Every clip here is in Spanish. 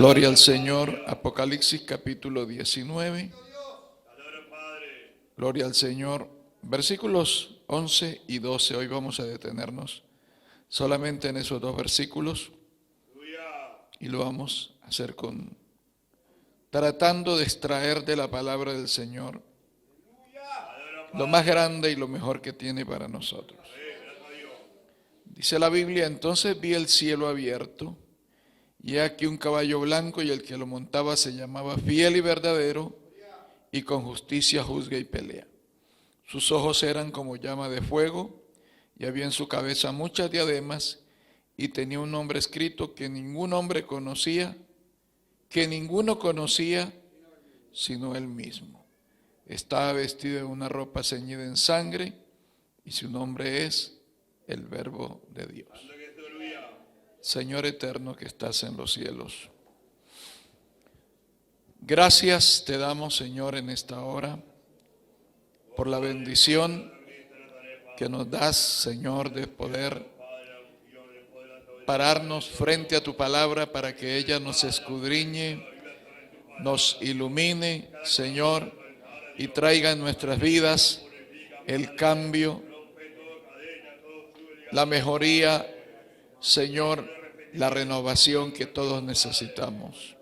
Gloria al Señor. Apocalipsis capítulo 19. Gloria al Señor. Versículos 11 y 12. Hoy vamos a detenernos solamente en esos dos versículos. Y lo vamos a hacer tratando de extraer de la palabra del Señor lo más grande y lo mejor que tiene para nosotros. Dice la Biblia: entonces vi el cielo abierto, y he aquí un caballo blanco, y el que lo montaba se llamaba Fiel y Verdadero, y con justicia juzga y pelea. Sus ojos eran como llama de fuego, y había en su cabeza muchas diademas, y tenía un nombre escrito que ninguno conocía, sino él mismo. Estaba vestido de una ropa ceñida en sangre, y su nombre es el Verbo de Dios. Señor eterno que estás en los cielos, gracias te damos, Señor, en esta hora por la bendición que nos das, Señor, de poder pararnos frente a tu palabra para que ella nos escudriñe, nos ilumine, Señor, y traiga en nuestras vidas el cambio, la mejoría, Señor, la renovación que todos necesitamos.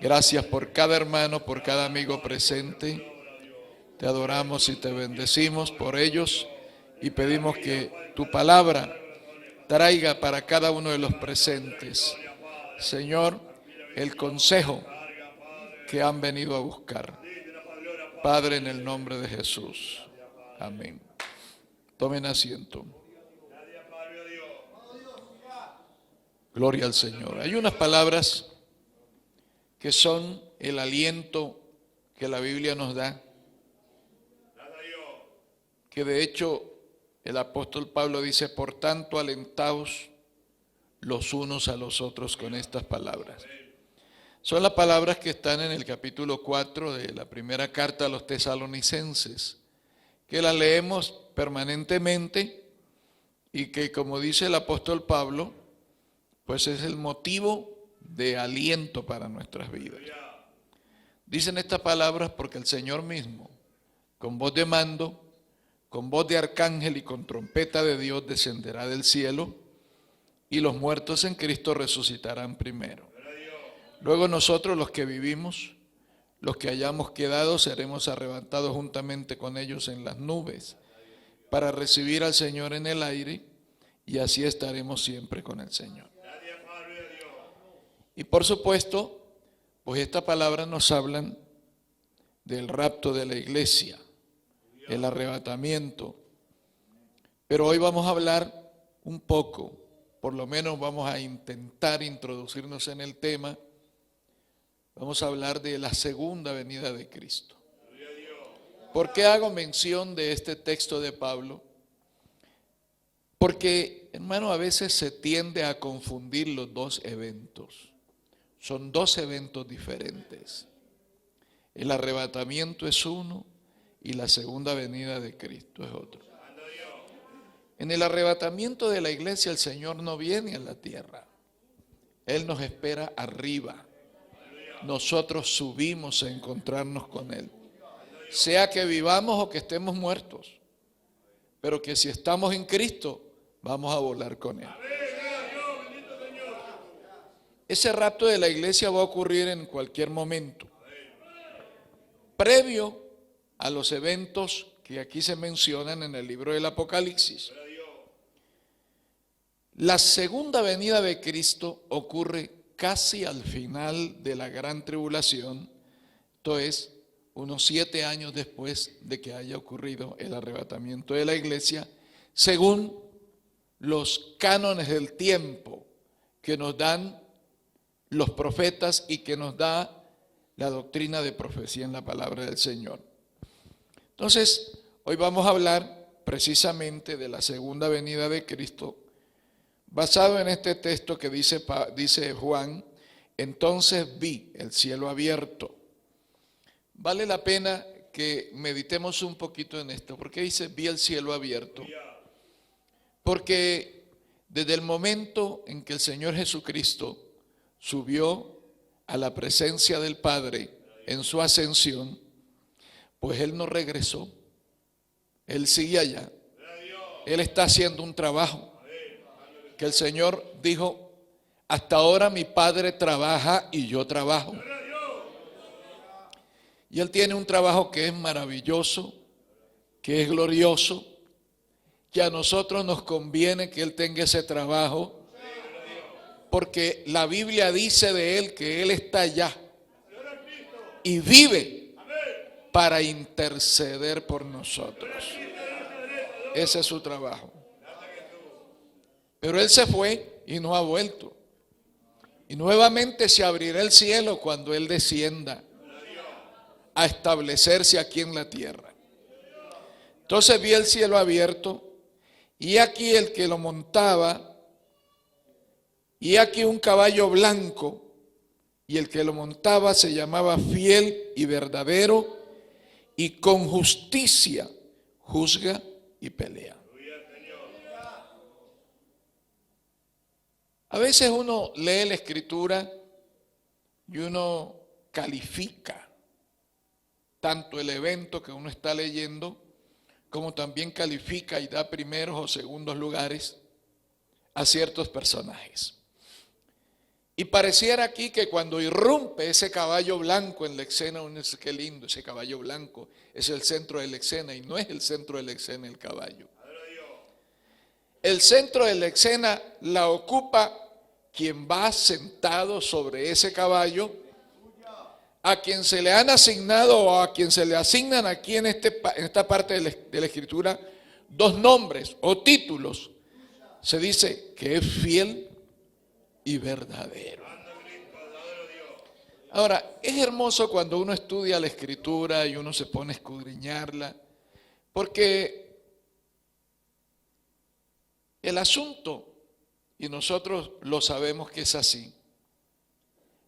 Gracias por cada hermano, por cada amigo presente. Te adoramos y te bendecimos por ellos y pedimos que tu palabra traiga para cada uno de los presentes, Señor, el consejo que han venido a buscar. Padre, en el nombre de Jesús. Amén. Tomen asiento. Gloria al Señor. Hay unas palabras que son el aliento que la Biblia nos da, que de hecho el apóstol Pablo dice: por tanto, alentaos los unos a los otros con estas palabras. Son las palabras que están en el capítulo 4 de la primera carta a los tesalonicenses, que las leemos permanentemente y que, como dice el apóstol Pablo, pues es el motivo de aliento para nuestras vidas. Dicen estas palabras porque el Señor mismo, con voz de mando, con voz de arcángel y con trompeta de Dios, descenderá del cielo, y los muertos en Cristo resucitarán primero. Luego nosotros, los que vivimos, los que hayamos quedado, seremos arrebatados juntamente con ellos en las nubes, para recibir al Señor en el aire, y así estaremos siempre con el Señor. Y por supuesto, pues estas palabras nos hablan del rapto de la iglesia, el arrebatamiento. Pero hoy vamos a hablar un poco, por lo menos vamos a intentar introducirnos en el tema. Vamos a hablar de la segunda venida de Cristo. ¿Por qué hago mención de este texto de Pablo? Porque, hermano, a veces se tiende a confundir los dos eventos. Son dos eventos diferentes. El arrebatamiento es uno y la segunda venida de Cristo es otro. En el arrebatamiento de la iglesia el Señor no viene a la tierra. Él nos espera arriba. Nosotros subimos a encontrarnos con Él. Sea que vivamos o que estemos muertos. Pero que si estamos en Cristo, vamos a volar con Él. Ese rapto de la iglesia va a ocurrir en cualquier momento, previo a los eventos que aquí se mencionan en el libro del Apocalipsis. La segunda venida de Cristo ocurre casi al final de la gran tribulación, esto es, unos 7 años después de que haya ocurrido el arrebatamiento de la iglesia, según los cánones del tiempo que nos dan los profetas y que nos da la doctrina de profecía en la palabra del Señor. Entonces, hoy vamos a hablar precisamente de la segunda venida de Cristo, basado en este texto que dice Juan: entonces vi el cielo abierto. Vale la pena que meditemos un poquito en esto. ¿Por qué dice vi el cielo abierto? Porque desde el momento en que el Señor Jesucristo subió a la presencia del Padre en su ascensión, pues Él no regresó, Él sigue allá. Él está haciendo un trabajo que el Señor dijo: hasta ahora mi Padre trabaja y yo trabajo. Y Él tiene un trabajo que es maravilloso, que es glorioso, que a nosotros nos conviene que Él tenga ese trabajo, porque la Biblia dice de Él que Él está allá y vive para interceder por nosotros. Ese es su trabajo. Pero Él se fue y no ha vuelto. Y nuevamente se abrirá el cielo cuando Él descienda a establecerse aquí en la tierra. Entonces vi el cielo abierto, y aquí el que lo montaba, y aquí un caballo blanco, y el que lo montaba se llamaba Fiel y Verdadero, y con justicia juzga y pelea. A veces uno lee la Escritura y uno califica tanto el evento que uno está leyendo, como también califica y da primeros o segundos lugares a ciertos personajes. Y pareciera aquí que cuando irrumpe ese caballo blanco en la escena, uno dice: qué lindo, ese caballo blanco es el centro de la escena, y no es el centro de la escena el caballo. El centro de la escena la ocupa quien va sentado sobre ese caballo, a quien se le han asignado o a quien se le asignan aquí en esta parte de la Escritura dos nombres o títulos. Se dice que es fiel y verdadero. Ahora, es hermoso cuando uno estudia la Escritura y uno se pone a escudriñarla, porque el asunto, y nosotros lo sabemos que es así,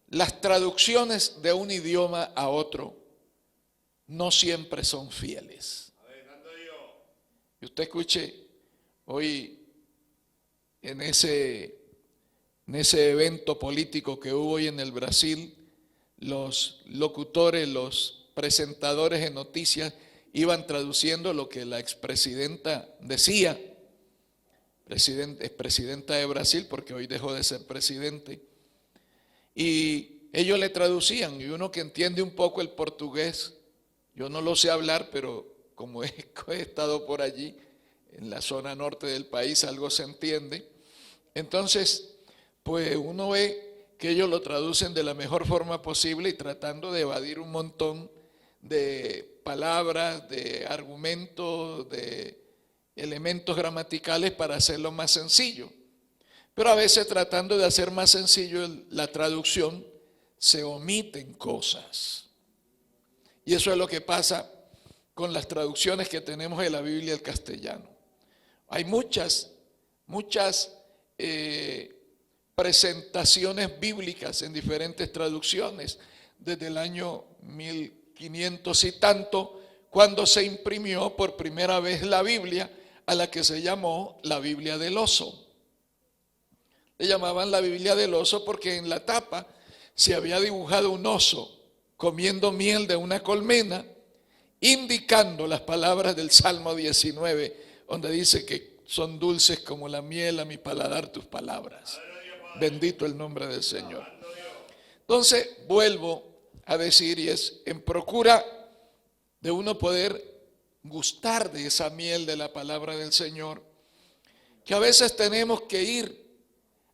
las traducciones de un idioma a otro no siempre son fieles. Y usted escuche hoy en ese evento político que hubo hoy en el Brasil, los locutores, los presentadores de noticias iban traduciendo lo que la expresidenta decía. Es presidenta de Brasil porque hoy dejó de ser presidente. Y ellos le traducían, y uno que entiende un poco el portugués, yo no lo sé hablar, pero como he estado por allí, en la zona norte del país, algo se entiende. Entonces, pues uno ve que ellos lo traducen de la mejor forma posible y tratando de evadir un montón de palabras, de argumentos, de elementos gramaticales para hacerlo más sencillo. Pero a veces, tratando de hacer más sencillo la traducción, se omiten cosas. Y eso es lo que pasa con las traducciones que tenemos de la Biblia al castellano. Hay muchas presentaciones bíblicas en diferentes traducciones, desde el año 1500 y tanto, cuando se imprimió por primera vez la Biblia, a la que se llamó la Biblia del oso. Le llamaban la Biblia del oso porque en la tapa se había dibujado un oso comiendo miel de una colmena, indicando las palabras del Salmo 19, donde dice que son dulces como la miel a mi paladar tus palabras. Bendito el nombre del Señor. Entonces, vuelvo a decir, y es en procura de uno poder gustar de esa miel de la palabra del Señor, que a veces tenemos que ir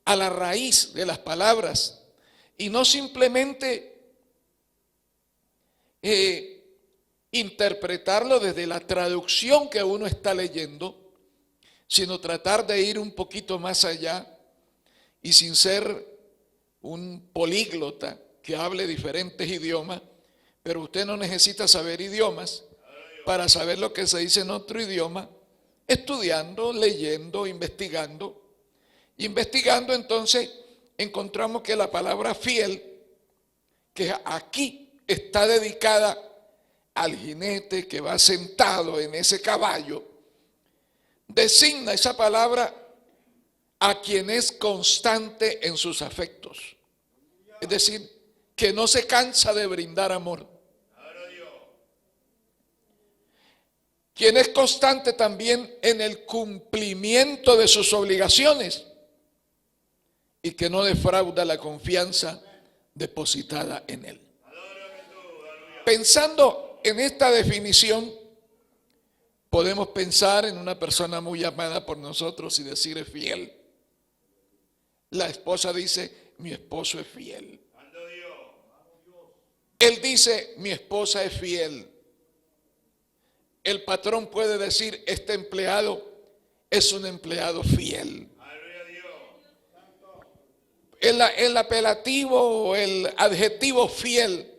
a la raíz de las palabras y no simplemente interpretarlo desde la traducción que uno está leyendo, sino tratar de ir un poquito más allá y, sin ser un políglota que hable diferentes idiomas, pero usted no necesita saber idiomas para saber lo que se dice en otro idioma, estudiando, leyendo, investigando. Investigando, entonces encontramos que la palabra fiel, que aquí está dedicada al jinete que va sentado en ese caballo, designa esa palabra a quien es constante en sus afectos. Es decir, que no se cansa de brindar amor, quien es constante también en el cumplimiento de sus obligaciones y que no defrauda la confianza depositada en él. Pensando en esta definición, podemos pensar en una persona muy amada por nosotros y decir es fiel. La esposa dice, mi esposo es fiel. Él dice, mi esposa es fiel. El patrón puede decir, este empleado es un empleado fiel. El apelativo o el adjetivo fiel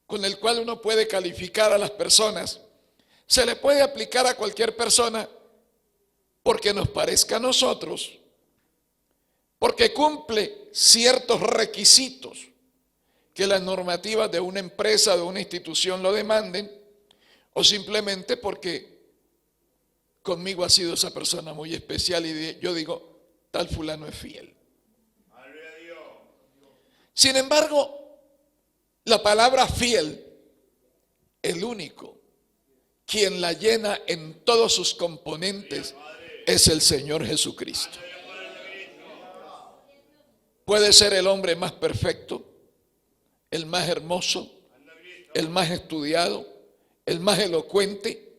con el cual uno puede calificar a las personas, se le puede aplicar a cualquier persona porque nos parezca a nosotros, porque cumple ciertos requisitos que las normativas de una empresa o de una institución lo demanden, o simplemente porque conmigo ha sido esa persona muy especial y yo digo, tal fulano es fiel. Sin embargo, la palabra fiel, el único quien la llena en todos sus componentes es el Señor Jesucristo. Puede ser el hombre más perfecto, el más hermoso, el más estudiado, el más elocuente,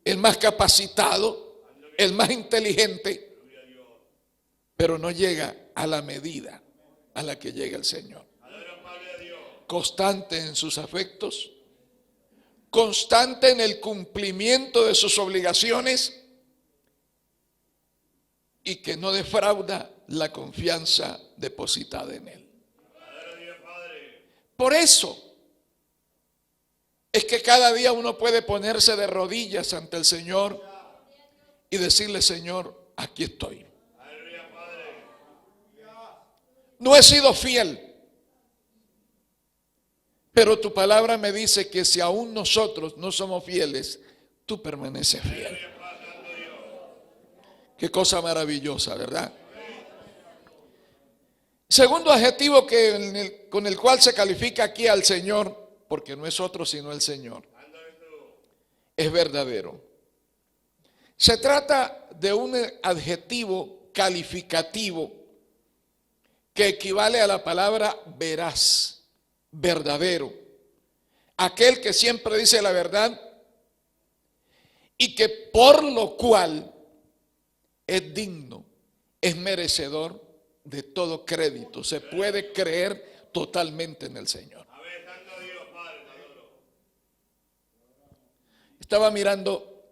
el más capacitado, el más inteligente, pero no llega a la medida a la que llega el Señor. Constante en sus afectos, constante en el cumplimiento de sus obligaciones y que no defrauda la confianza depositada en él. Por eso es que cada día uno puede ponerse de rodillas ante el Señor y decirle, Señor, aquí estoy. No he sido fiel, pero tu palabra me dice que si aún nosotros no somos fieles, tú permaneces fiel. Qué cosa maravillosa, ¿verdad? Segundo adjetivo con el cual se califica aquí al Señor, porque no es otro sino el Señor, es verdadero. Se trata de un adjetivo calificativo que equivale a la palabra veraz, verdadero. Aquel que siempre dice la verdad y que por lo cual es digno, es merecedor de todo crédito. Se puede creer totalmente en el Señor. Estaba mirando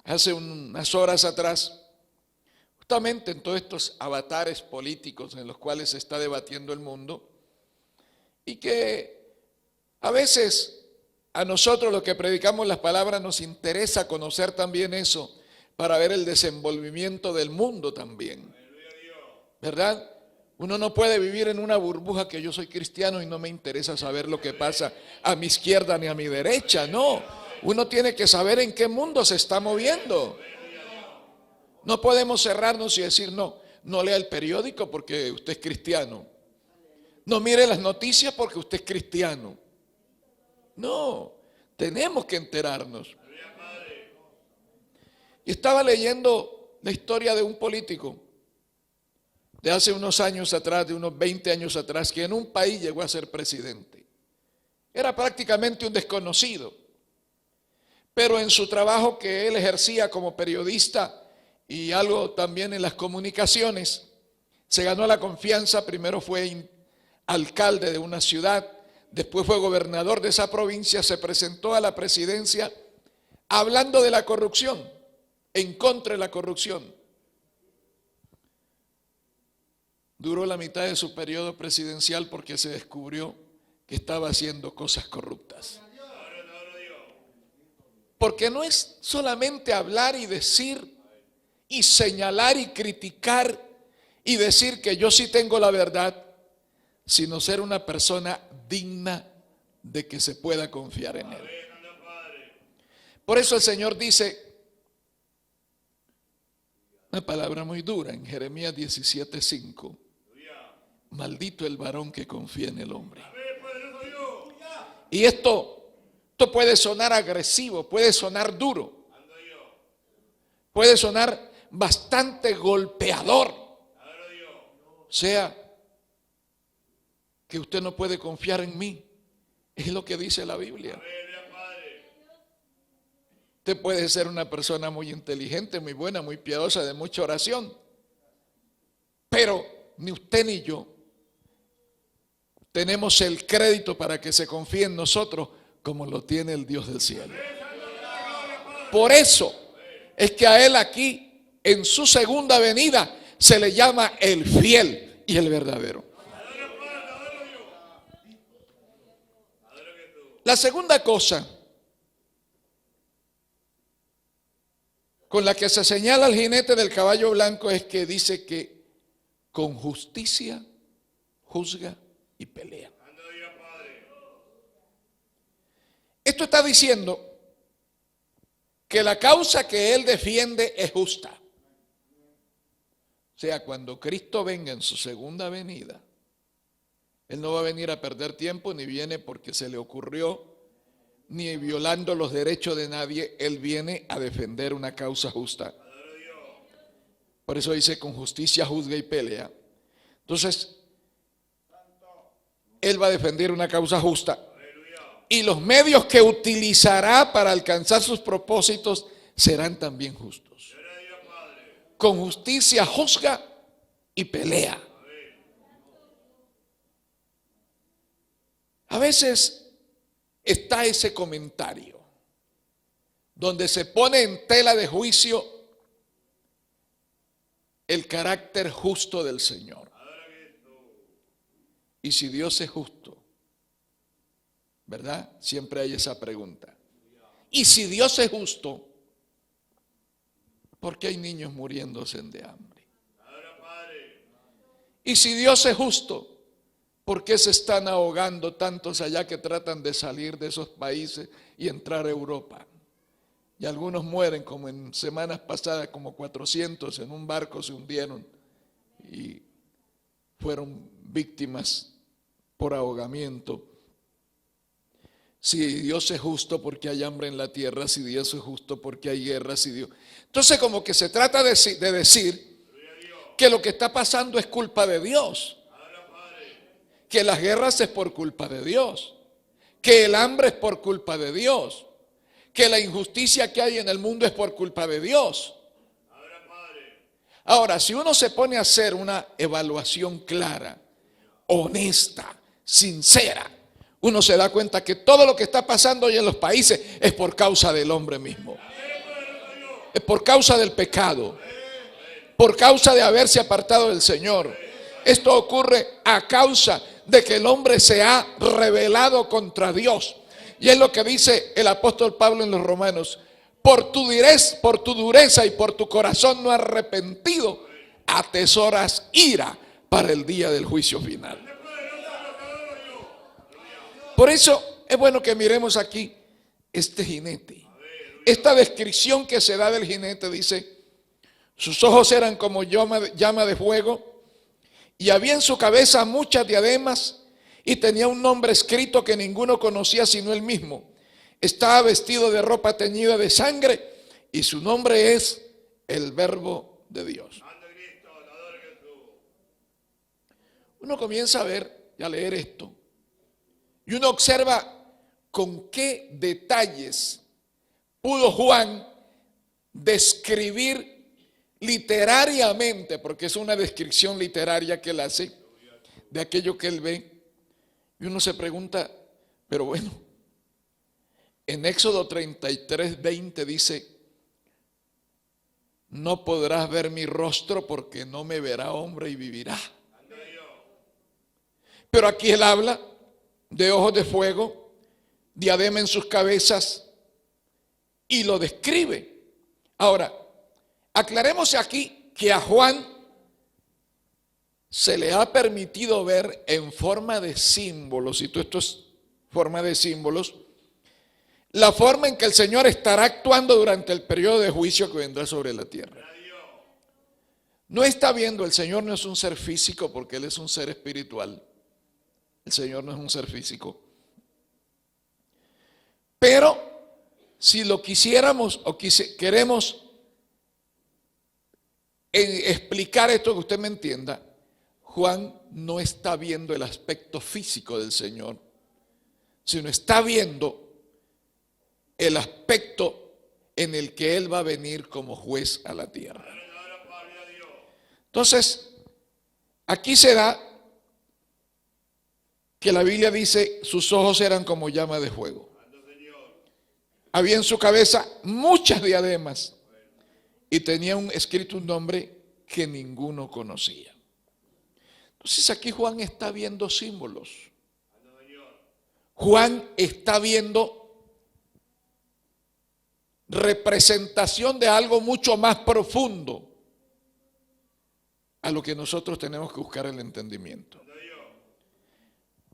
hace unas horas atrás, justamente en todos estos avatares políticos en los cuales se está debatiendo el mundo, y que a veces a nosotros los que predicamos las palabras nos interesa conocer también eso para ver el desenvolvimiento del mundo también, ¿verdad? Uno no puede vivir en una burbuja que yo soy cristiano y no me interesa saber lo que pasa a mi izquierda ni a mi derecha, no. Uno tiene que saber en qué mundo se está moviendo. No podemos cerrarnos y decir, no lea el periódico porque usted es cristiano. No mire las noticias porque usted es cristiano. No, tenemos que enterarnos. Y estaba leyendo la historia de un político de hace unos años atrás, de unos 20 años atrás, que en un país llegó a ser presidente. Era prácticamente un desconocido, pero en su trabajo que él ejercía como periodista y algo también en las comunicaciones, se ganó la confianza. Primero fue alcalde de una ciudad, después fue gobernador de esa provincia, se presentó a la presidencia hablando de la corrupción, en contra de la corrupción. Duró la mitad de su periodo presidencial porque se descubrió que estaba haciendo cosas corruptas. Porque no es solamente hablar y decir y señalar y criticar y decir que yo sí tengo la verdad, sino ser una persona digna de que se pueda confiar en él. Por eso el Señor dice una palabra muy dura en Jeremías 17:5. maldito el varón que confía en el hombre. Y esto puede sonar agresivo, puede sonar duro, puede sonar bastante golpeador. O sea, que usted no puede confiar en mí. Es lo que dice la Biblia. Usted puede ser una persona muy inteligente, muy buena, muy piadosa, de mucha oración. Pero ni usted ni yo tenemos el crédito para que se confíe en nosotros como lo tiene el Dios del cielo. Por eso es que a Él aquí, en su segunda venida, se le llama el fiel y el verdadero. La segunda cosa con la que se señala al jinete del caballo blanco es que dice que con justicia juzga y pelea. Esto está diciendo que la causa que él defiende es justa. O sea, cuando Cristo venga en su segunda venida, Él no va a venir a perder tiempo, ni viene porque se le ocurrió, ni violando los derechos de nadie. Él viene a defender una causa justa. Por eso dice, con justicia juzga y pelea. Entonces, Él va a defender una causa justa. Y los medios que utilizará para alcanzar sus propósitos serán también justos. Con justicia juzga y pelea. A veces está ese comentario donde se pone en tela de juicio el carácter justo del Señor. Y si Dios es justo, ¿verdad? Siempre hay esa pregunta. Y si Dios es justo, ¿por qué hay niños muriéndose de hambre? Y si Dios es justo, ¿por qué se están ahogando tantos allá que tratan de salir de esos países y entrar a Europa? Y algunos mueren, como en semanas pasadas, como 400 en un barco se hundieron y fueron víctimas por ahogamiento. Si Dios es justo, porque hay hambre en la tierra. Si Dios es justo, porque hay guerra. Si Dios... Entonces, como que se trata de decir que lo que está pasando es culpa de Dios, que las guerras es por culpa de Dios, que el hambre es por culpa de Dios, que la injusticia que hay en el mundo es por culpa de Dios. Ahora, si uno se pone a hacer una evaluación clara, honesta, sincera, uno se da cuenta que todo lo que está pasando hoy en los países es por causa del hombre mismo. Es por causa del pecado, por causa de haberse apartado del Señor. Esto ocurre a causa de que el hombre se ha rebelado contra Dios. Y es lo que dice el apóstol Pablo en los Romanos: por tu dureza y por tu corazón no arrepentido, atesoras ira para el día del juicio final. Por eso es bueno que miremos aquí este jinete. Esta descripción que se da del jinete dice: sus ojos eran como llama de fuego, y había en su cabeza muchas diademas, y tenía un nombre escrito que ninguno conocía sino él mismo. Estaba vestido de ropa teñida de sangre, y su nombre es el Verbo de Dios. Uno comienza a ver y a leer esto, y uno observa con qué detalles pudo Juan describir literariamente, porque es una descripción literaria que él hace de aquello que él ve. Y uno se pregunta, pero bueno, en Éxodo 33:20 dice: no podrás ver mi rostro porque no me verá hombre y vivirá. Pero aquí él habla de ojos de fuego, diadema en sus cabezas, y lo describe. Ahora, aclaremos aquí que a Juan se le ha permitido ver en forma de símbolos, y todo esto es forma de símbolos, la forma en que el Señor estará actuando durante el periodo de juicio que vendrá sobre la tierra. No está viendo, el Señor no es un ser físico porque Él es un ser espiritual. El Señor no es un ser físico. Pero si lo quisiéramos o queremos explicar esto que usted me entienda, Juan no está viendo el aspecto físico del Señor, sino está viendo el aspecto en el que Él va a venir como juez a la tierra. Entonces, aquí se da que la Biblia dice, sus ojos eran como llama de fuego. Había en su cabeza muchas diademas y tenía escrito un nombre que ninguno conocía. Entonces aquí Juan está viendo símbolos. Juan está viendo representación de algo mucho más profundo a lo que nosotros tenemos que buscar el entendimiento.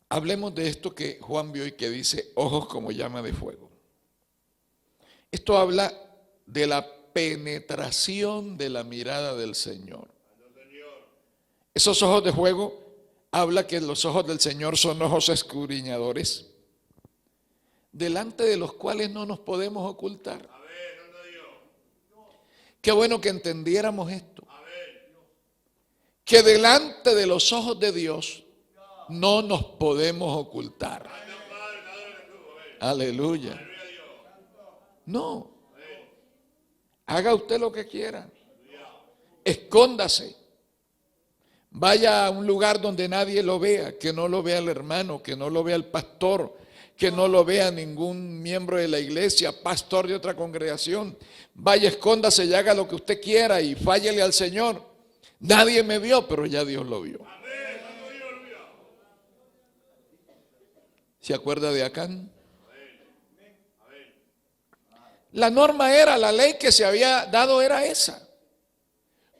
Hablemos de esto que Juan vio y que dice ojos como llama de fuego. Esto habla de la penetración de la mirada del Señor. Esos ojos de fuego habla que los ojos del Señor son ojos escudriñadores, delante de los cuales no nos podemos ocultar. Qué bueno que entendiéramos esto. Que delante de los ojos de Dios no nos podemos ocultar. Aleluya. No. Haga usted lo que quiera. Escóndase. Vaya a un lugar donde nadie lo vea, que no lo vea el hermano, que no lo vea el pastor, que no lo vea ningún miembro de la iglesia, pastor de otra congregación. Vaya, escóndase y haga lo que usted quiera y fállele al Señor. Nadie me vio, pero ya Dios lo vio. ¿Se acuerda de Acán? La norma era, la ley que se había dado era esa.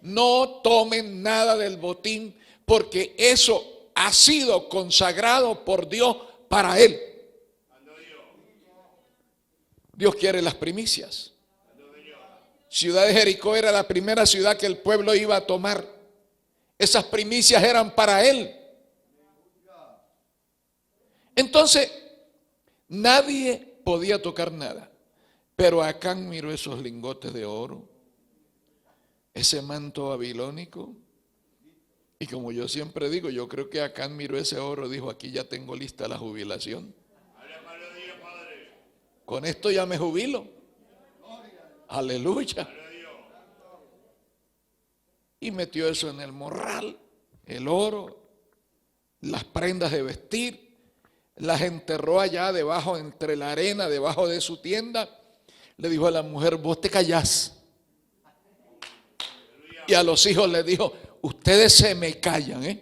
No tomen nada del botín porque eso ha sido consagrado por Dios para él. Dios quiere las primicias. Ciudad de Jericó era la primera ciudad que el pueblo iba a tomar. Esas primicias eran para él. Entonces, nadie podía tocar nada. Pero Acán miró esos lingotes de oro, ese manto babilónico. Y como yo siempre digo, yo creo que Acán miró ese oro, dijo, aquí ya tengo lista la jubilación. Con esto ya me jubilo. Aleluya. Y metió eso en el morral, el oro, las prendas de vestir, las enterró allá debajo, entre la arena, debajo de su tienda. Le dijo a la mujer, vos te callás. Y a los hijos les dijo, ustedes se me callan,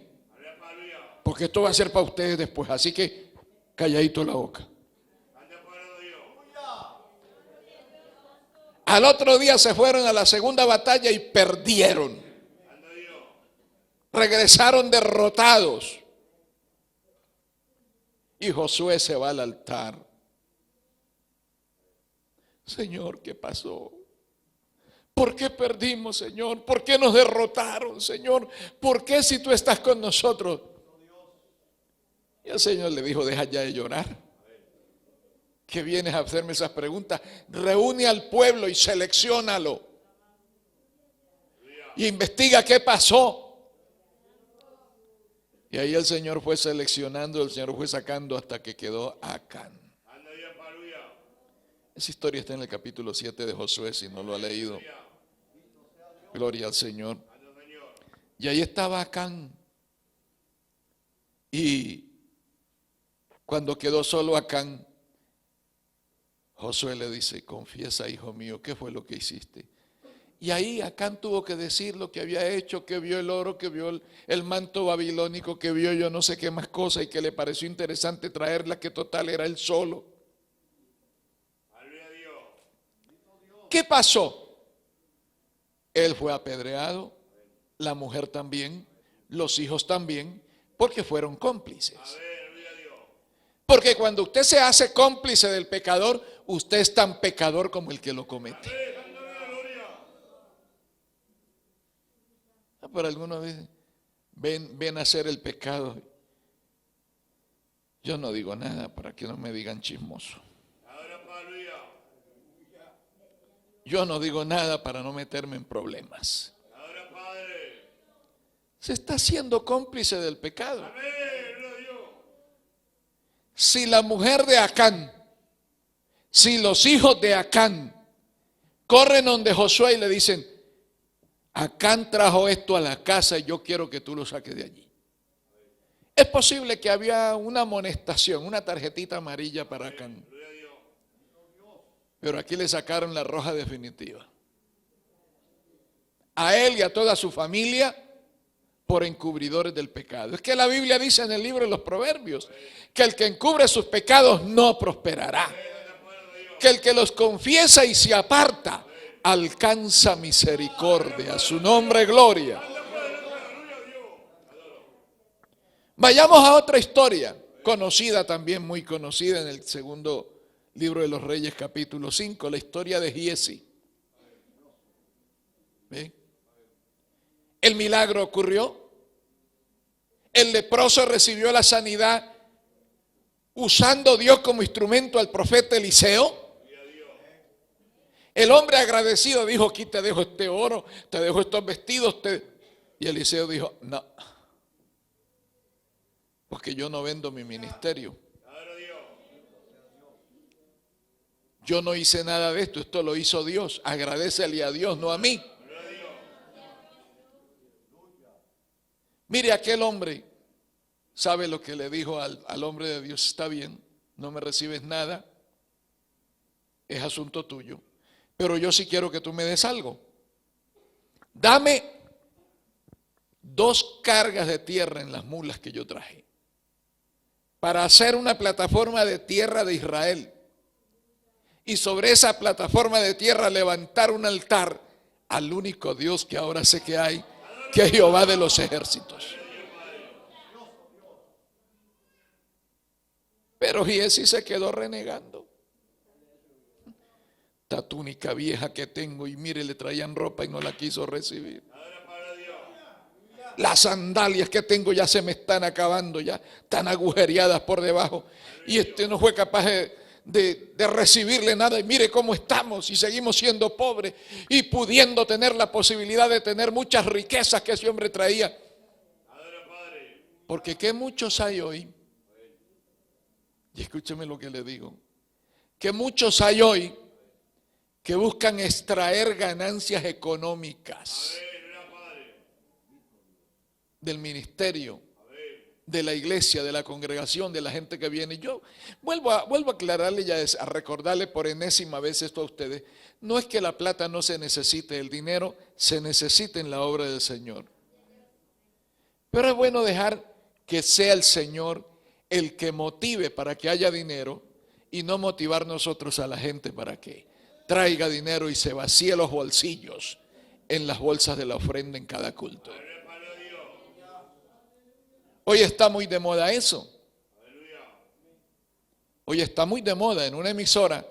porque esto va a ser para ustedes después, así que calladito la boca. Al otro día se fueron a la segunda batalla y perdieron. Regresaron derrotados. Y Josué se va al altar. Señor, ¿qué pasó? ¿Por qué perdimos, Señor? ¿Por qué nos derrotaron, Señor? ¿Por qué si tú estás con nosotros? Y el Señor le dijo, deja ya de llorar. ¿Qué vienes a hacerme esas preguntas? Reúne al pueblo y selecciónalo. Y investiga qué pasó. Y ahí el Señor fue seleccionando, el Señor fue sacando hasta que quedó Acán. Esa historia está en el capítulo 7 de Josué, si no lo ha leído. Gloria al Señor. Y ahí estaba Acán. Y cuando quedó solo Acán, Josué le dice, confiesa, hijo mío, ¿qué fue lo que hiciste? Y ahí Acán tuvo que decir lo que había hecho, que vio el oro, que vio el manto babilónico, que vio yo no sé qué más cosas y que le pareció interesante traerla, que total era él solo. ¿Qué pasó? Él fue apedreado, la mujer también, los hijos también, porque fueron cómplices. Porque cuando usted se hace cómplice del pecador, usted es tan pecador como el que lo comete. pero algunos dicen, ven a hacer el pecado. Yo no digo nada para que no me digan chismoso. Yo no digo nada para no meterme en problemas. Se está siendo cómplice del pecado. Si la mujer de Acán, si los hijos de Acán corren donde Josué y le dicen, Acán trajo esto a la casa y yo quiero que tú lo saques de allí. Es posible que había una amonestación, una tarjetita amarilla para Acán. Pero aquí le sacaron la roja definitiva. A él y a toda su familia por encubridores del pecado. Es que la Biblia dice en el libro de los Proverbios que el que encubre sus pecados no prosperará. Que el que los confiesa y se aparta alcanza misericordia. A su nombre gloria. Vayamos a otra historia, conocida también, muy conocida en el segundo libro de los Reyes, capítulo 5, la historia de Giezi. ¿Ve? El milagro ocurrió. El leproso recibió la sanidad usando Dios como instrumento al profeta Eliseo. El hombre agradecido dijo, aquí te dejo este oro, te dejo estos vestidos. Y Eliseo dijo, no, porque yo no vendo mi ministerio. Yo no hice nada de esto, esto lo hizo Dios. Agradécele a Dios, no a mí. Mire, aquel hombre sabe lo que le dijo al hombre de Dios. Está bien, no me recibes nada, es asunto tuyo, pero yo sí quiero que tú me des algo. Dame 2 cargas de tierra en las mulas que yo traje para hacer una plataforma de tierra de Israel. Y sobre esa plataforma de tierra levantar un altar al único Dios que ahora sé que hay, que es Jehová de los ejércitos. Pero Giezi se quedó renegando. Esta túnica vieja que tengo, y mire, le traían ropa y no la quiso recibir. Las sandalias que tengo ya se me están acabando, ya están agujereadas por debajo. Y no fue capaz de recibirle nada. Y mire cómo estamos y seguimos siendo pobres y pudiendo tener la posibilidad de tener muchas riquezas que ese hombre traía. Porque qué muchos hay hoy, y escúcheme lo que le digo, que muchos hay hoy que buscan extraer ganancias económicas del ministerio, de la iglesia, de la congregación, de la gente que viene. Yo vuelvo a aclararle y a recordarle por enésima vez esto a ustedes. No es que la plata no se necesite, el dinero se necesita en la obra del Señor. Pero es bueno dejar que sea el Señor el que motive para que haya dinero y no motivar nosotros a la gente para que traiga dinero y se vacíe los bolsillos en las bolsas de la ofrenda en cada culto. Hoy está muy de moda eso. Hoy está muy de moda en una emisora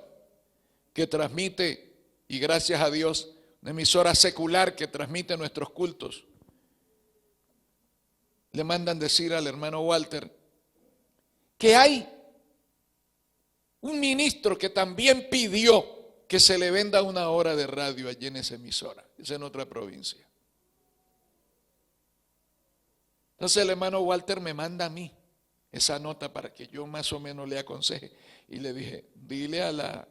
que transmite, y gracias a Dios, una emisora secular que transmite nuestros cultos. Le mandan decir al hermano Walter que hay un ministro que también pidió que se le venda 1 hora de radio allí en esa emisora, es en otra provincia. Entonces el hermano Walter me manda a mí esa nota para que yo más o menos le aconseje. Y le dije, dile a la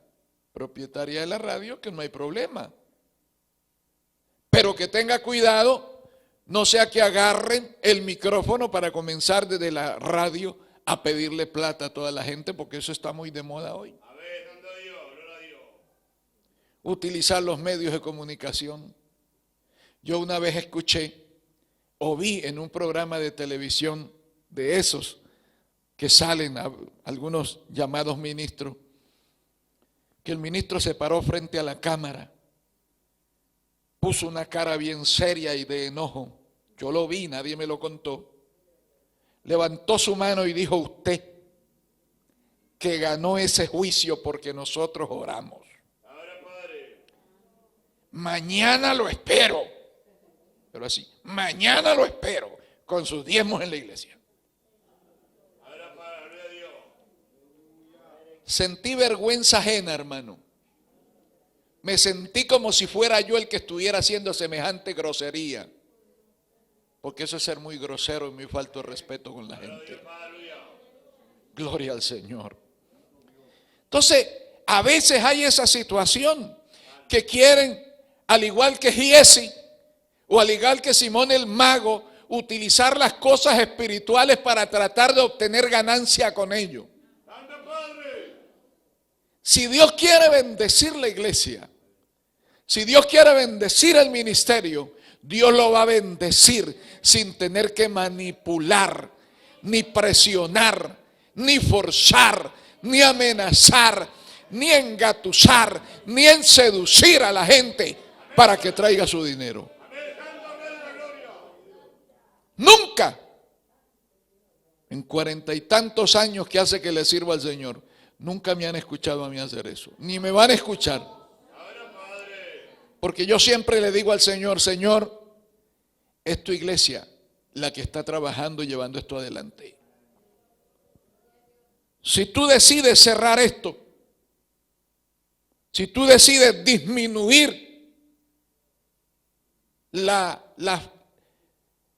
propietaria de la radio que no hay problema, pero que tenga cuidado, no sea que agarren el micrófono para comenzar desde la radio a pedirle plata a toda la gente, porque eso está muy de moda hoy. Utilizar los medios de comunicación. Yo una vez escuché o vi en un programa de televisión de esos que salen a algunos llamados ministros, que el ministro se paró frente a la cámara, puso una cara bien seria y de enojo. Yo lo vi, nadie me lo contó. Levantó su mano y dijo, usted que ganó ese juicio porque nosotros oramos. Mañana lo espero pero así, mañana lo espero, con sus diezmos en la iglesia. Sentí vergüenza ajena, hermano. Me sentí como si fuera yo el que estuviera haciendo semejante grosería. Porque eso es ser muy grosero y muy falto de respeto con la gente. Gloria al Señor. Entonces, a veces hay esa situación que quieren, al igual que Giesi, o al igual que Simón el mago, utilizar las cosas espirituales para tratar de obtener ganancia con ello. Si Dios quiere bendecir la iglesia, si Dios quiere bendecir el ministerio, Dios lo va a bendecir sin tener que manipular, ni presionar, ni forzar, ni amenazar, ni engatusar, ni en seducir a la gente para que traiga su dinero. Nunca, en 40 y tantos años que hace que le sirvo al Señor, nunca me han escuchado a mí hacer eso, ni me van a escuchar. Porque yo siempre le digo al Señor, Señor, es tu iglesia la que está trabajando y llevando esto adelante. Si tú decides cerrar esto, si tú decides disminuir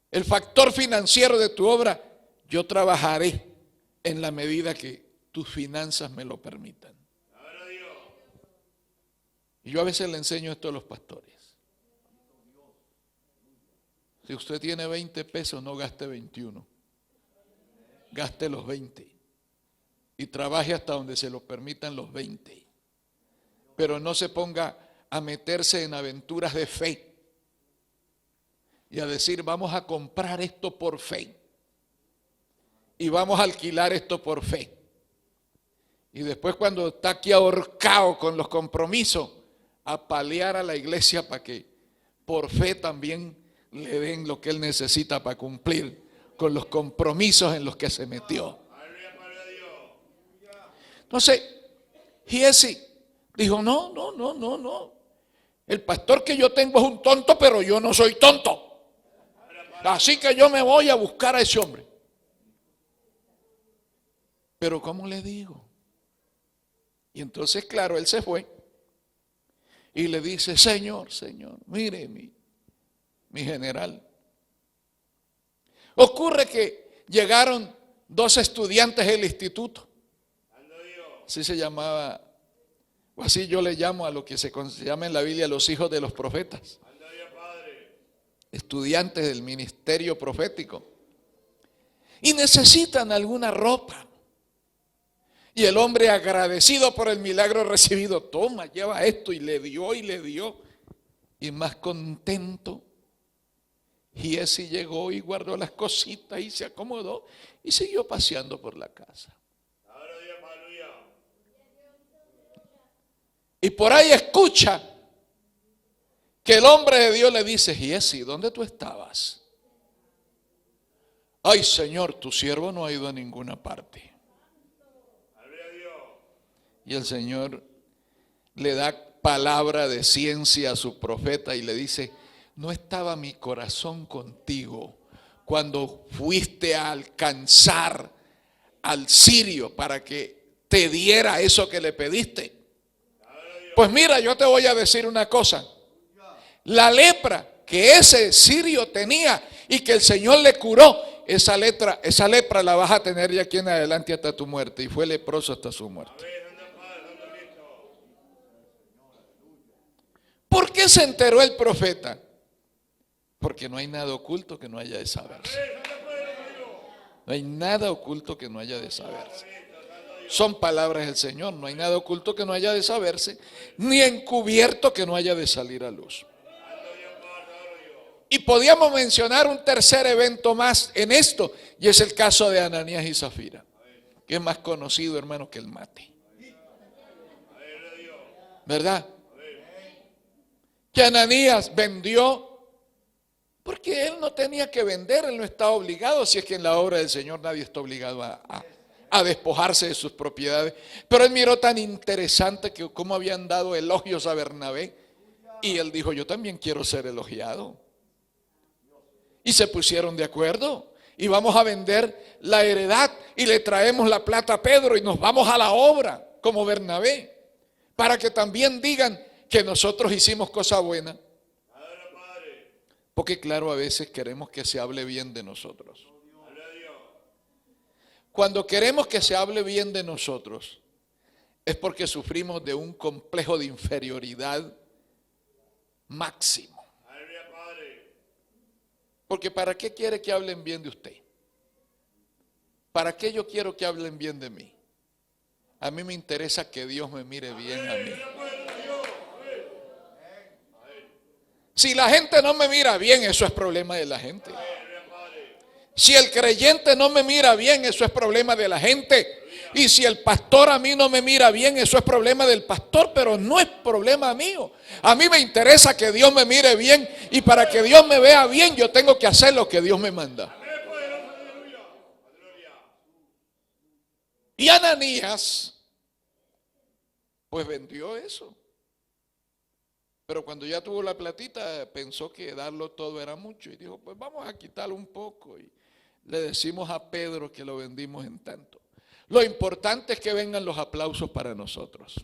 el factor financiero de tu obra, yo trabajaré en la medida que tus finanzas me lo permitan. Y yo a veces le enseño esto a los pastores. Si usted tiene 20 pesos, no gaste 21. Gaste los 20. Y trabaje hasta donde se lo permitan los 20. Pero no se ponga a meterse en aventuras de fe. Y a decir, vamos a comprar esto por fe. Y vamos a alquilar esto por fe. Y después cuando está aquí ahorcado con los compromisos, a palear a la iglesia para que por fe también le den lo que él necesita para cumplir con los compromisos en los que se metió. Entonces, Giesi dijo, no. El pastor que yo tengo es un tonto, pero yo no soy tonto. Así que yo me voy a buscar a ese hombre. Pero ¿cómo le digo? Y entonces, claro, él se fue y le dice, Señor, mire mi general. Ocurre que llegaron 2 estudiantes del instituto. Así se llamaba, o así yo le llamo a lo que se llama en la Biblia los hijos de los profetas. Estudiantes del ministerio profético. Y necesitan alguna ropa. Y el hombre, agradecido por el milagro recibido, toma, lleva esto, y le dio. Y más contento, Giesi llegó y guardó las cositas y se acomodó y siguió paseando por la casa. Y por ahí escucha que el hombre de Dios le dice, Giesi, ¿dónde tú estabas? Ay, Señor, tu siervo no ha ido a ninguna parte. Y el Señor le da palabra de ciencia a su profeta y le dice, ¿no estaba mi corazón contigo cuando fuiste a alcanzar al sirio para que te diera eso que le pediste? Pues mira, yo te voy a decir una cosa. La lepra que ese sirio tenía y que el Señor le curó, esa lepra la vas a tener de aquí en adelante hasta tu muerte. Y fue leproso hasta su muerte. ¿Por qué se enteró el profeta? Porque no hay nada oculto que no haya de saberse. No hay nada oculto que no haya de saberse. Son palabras del Señor. No hay nada oculto que no haya de saberse, ni encubierto que no haya de salir a luz. Y podíamos mencionar un tercer evento más en esto, y es el caso de Ananías y Zafira, que es más conocido, hermano, que el mate. ¿Verdad? Que Ananías vendió, porque él no tenía que vender, él no estaba obligado, si es que en la obra del Señor nadie está obligado a despojarse de sus propiedades. Pero él miró tan interesante que cómo habían dado elogios a Bernabé, y él dijo, yo también quiero ser elogiado. Y se pusieron de acuerdo. Y vamos a vender la heredad y le traemos la plata a Pedro y nos vamos a la obra como Bernabé, para que también digan que nosotros hicimos cosa buena. Porque claro, a veces queremos que se hable bien de nosotros. Cuando queremos que se hable bien de nosotros, es porque sufrimos de un complejo de inferioridad máximo. Porque ¿para qué quiere que hablen bien de usted? ¿Para qué yo quiero que hablen bien de mí? A mí me interesa que Dios me mire bien a mí. Si la gente no me mira bien, eso es problema de la gente. Si el creyente no me mira bien, eso es problema de la gente. Y si el pastor a mí no me mira bien, eso es problema del pastor, pero no es problema mío. A mí me interesa que Dios me mire bien, y para que Dios me vea bien, yo tengo que hacer lo que Dios me manda. Y Ananías, pues vendió eso. Pero cuando ya tuvo la platita, pensó que darlo todo era mucho y dijo, pues vamos a quitarlo un poco. Y le decimos a Pedro que lo vendimos en tanto. Lo importante es que vengan los aplausos para nosotros.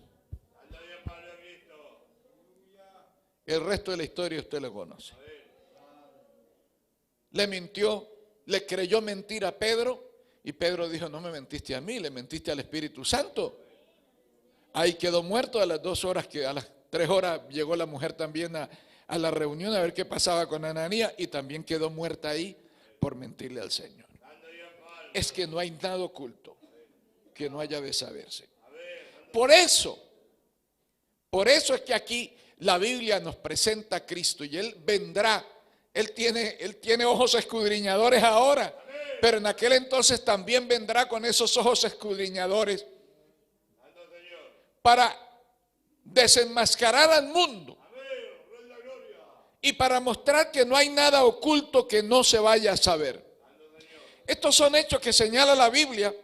El resto de la historia usted lo conoce. Le mintió, le creyó mentir a Pedro, y Pedro dijo, no me mentiste a mí, le mentiste al Espíritu Santo. Ahí quedó muerto. A las 2 horas, a las 3 horas llegó la mujer también a la reunión a ver qué pasaba con Ananías, y también quedó muerta ahí por mentirle al Señor. Es que no hay nada oculto que no haya de saberse. Por eso es que aquí la Biblia nos presenta a Cristo, y Él vendrá. Él tiene ojos escudriñadores ahora, pero en aquel entonces también vendrá con esos ojos escudriñadores para desenmascarar al mundo y para mostrar que no hay nada oculto que no se vaya a saber. Estos son hechos que señala la Biblia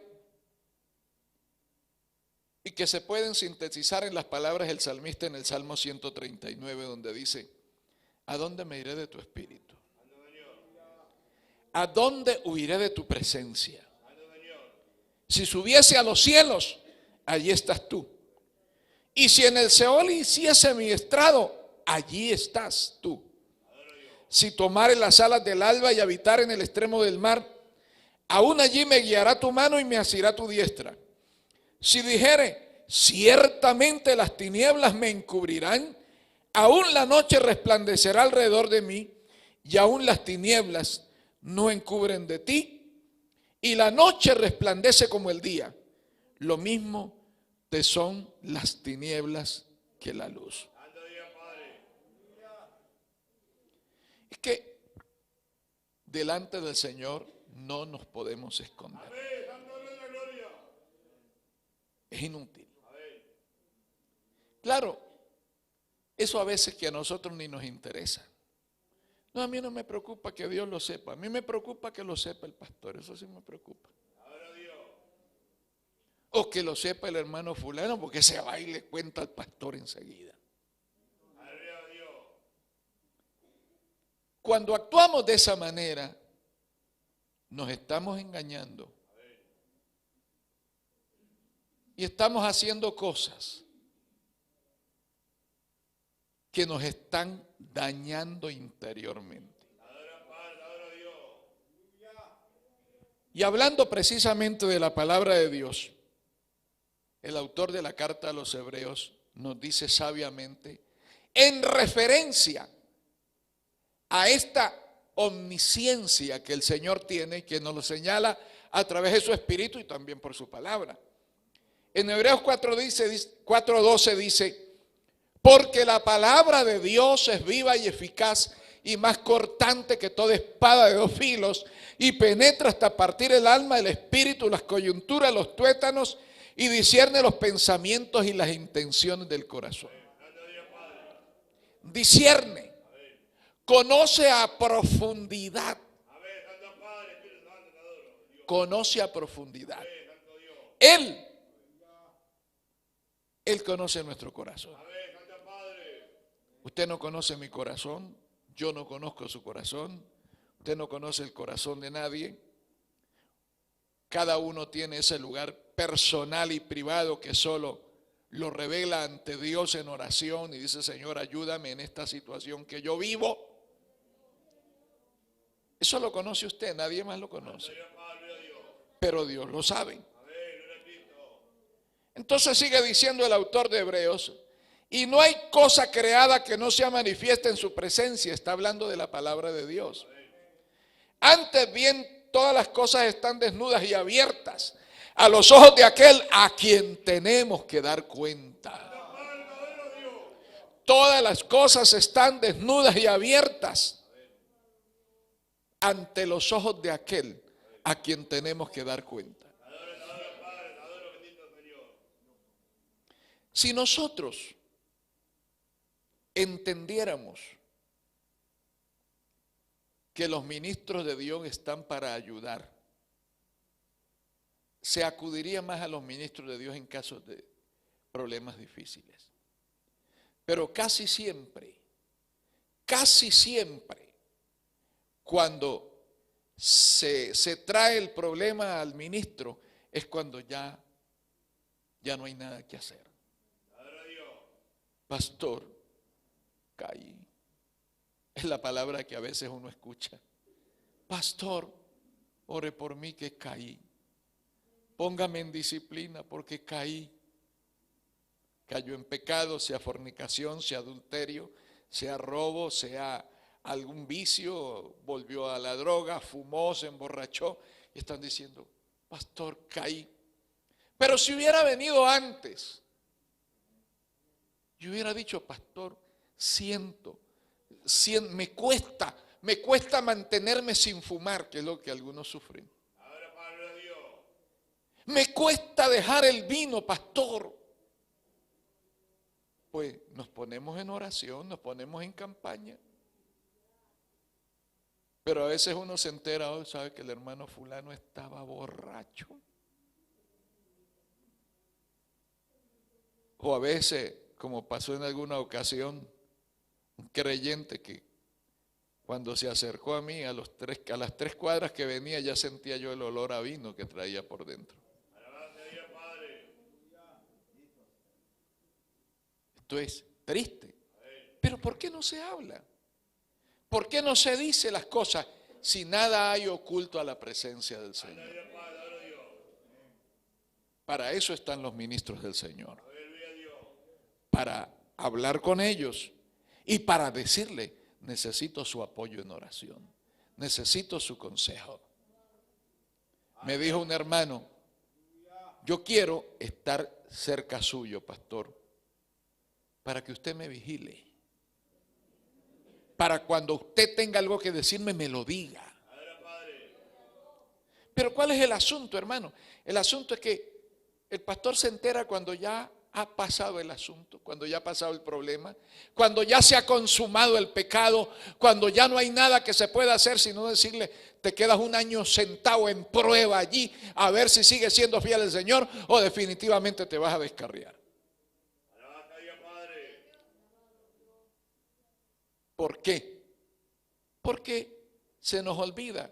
y que se pueden sintetizar en las palabras del salmista en el Salmo 139, donde dice, ¿a dónde me iré de tu espíritu? ¿A dónde huiré de tu presencia? Si subiese a los cielos, allí estás tú. Y si en el Seol hiciese mi estrado, allí estás tú. Si tomare las alas del alba y habitar en el extremo del mar, aún allí me guiará tu mano y me asirá tu diestra. Si dijere, ciertamente las tinieblas me encubrirán, aún la noche resplandecerá alrededor de mí, y aún las tinieblas no encubren de ti, y la noche resplandece como el día. Lo mismo te son las tinieblas que la luz. Es que delante del Señor no nos podemos esconder. Es inútil. Claro, eso a veces que a nosotros ni nos interesa. No, a mí no me preocupa que Dios lo sepa. A mí me preocupa que lo sepa el pastor. Eso sí me preocupa. O que lo sepa el hermano fulano, porque se va y le cuenta al pastor enseguida. Cuando actuamos de esa manera, nos estamos engañando. Y estamos haciendo cosas que nos están dañando interiormente. Y hablando precisamente de la palabra de Dios, el autor de la carta a los Hebreos nos dice sabiamente, en referencia a esta omnisciencia que el Señor tiene, que nos lo señala a través de su Espíritu y también por su palabra. En Hebreos 4:12 dice, porque la palabra de Dios es viva y eficaz y más cortante que toda espada de 2 filos, y penetra hasta partir el alma, el espíritu, las coyunturas, los tuétanos, y discierne los pensamientos y las intenciones del corazón. Discierne, conoce a profundidad. Conoce a profundidad. Él conoce nuestro corazón. Usted no conoce mi corazón, yo no conozco su corazón, Usted no conoce el corazón de nadie. Cada uno tiene ese lugar personal y privado que solo lo revela ante Dios en oración y dice: Señor, ayúdame en esta situación que yo vivo. Eso lo conoce usted, nadie más lo conoce. Pero Dios lo sabe. Entonces sigue diciendo el autor de Hebreos: y no hay cosa creada que no sea manifiesta en su presencia. Está hablando de la palabra de Dios. Antes bien, todas las cosas están desnudas y abiertas a los ojos de aquel a quien tenemos que dar cuenta. Todas las cosas están desnudas y abiertas ante los ojos de aquel a quien tenemos que dar cuenta. Si nosotros entendiéramos que los ministros de Dios están para ayudar, se acudiría más a los ministros de Dios en casos de problemas difíciles. Pero casi siempre, cuando se trae el problema al ministro, es cuando ya no hay nada que hacer. Pastor, caí. Es la palabra que a veces uno escucha. Pastor, ore por mí que caí. Póngame en disciplina porque caí. Cayó en pecado, sea fornicación, sea adulterio, sea robo, sea algún vicio, volvió a la droga, fumó, se emborrachó. Y están diciendo: pastor, caí. Pero si hubiera venido antes, yo hubiera dicho: pastor, me cuesta mantenerme sin fumar, que es lo que algunos sufren. Me cuesta dejar el vino, pastor. Pues nos ponemos en oración, nos ponemos en campaña. Pero a veces uno se entera: hoy sabe que el hermano fulano estaba borracho. O a veces, como pasó en alguna ocasión, un creyente que cuando se acercó a mí, a las 3 cuadras que venía, ya sentía yo el olor a vino que traía por dentro. Esto es triste. Pero ¿por qué no se habla? ¿Por qué no se dice las cosas si nada hay oculto a la presencia del Señor? Para eso están los ministros del Señor. Para hablar con ellos y para decirle: necesito su apoyo en oración, necesito su consejo. Me dijo un hermano: yo quiero estar cerca suyo, pastor, para que usted me vigile, para cuando usted tenga algo que decirme, me lo diga. Pero ¿cuál es el asunto, hermano? El asunto es que el pastor se entera cuando ya ha pasado el asunto, cuando ya ha pasado el problema, cuando ya se ha consumado el pecado, cuando ya no hay nada que se pueda hacer sino decirle: te quedas un año sentado en prueba allí a ver si sigues siendo fiel al Señor o definitivamente te vas a descarriar. ¿Por qué? Porque se nos olvida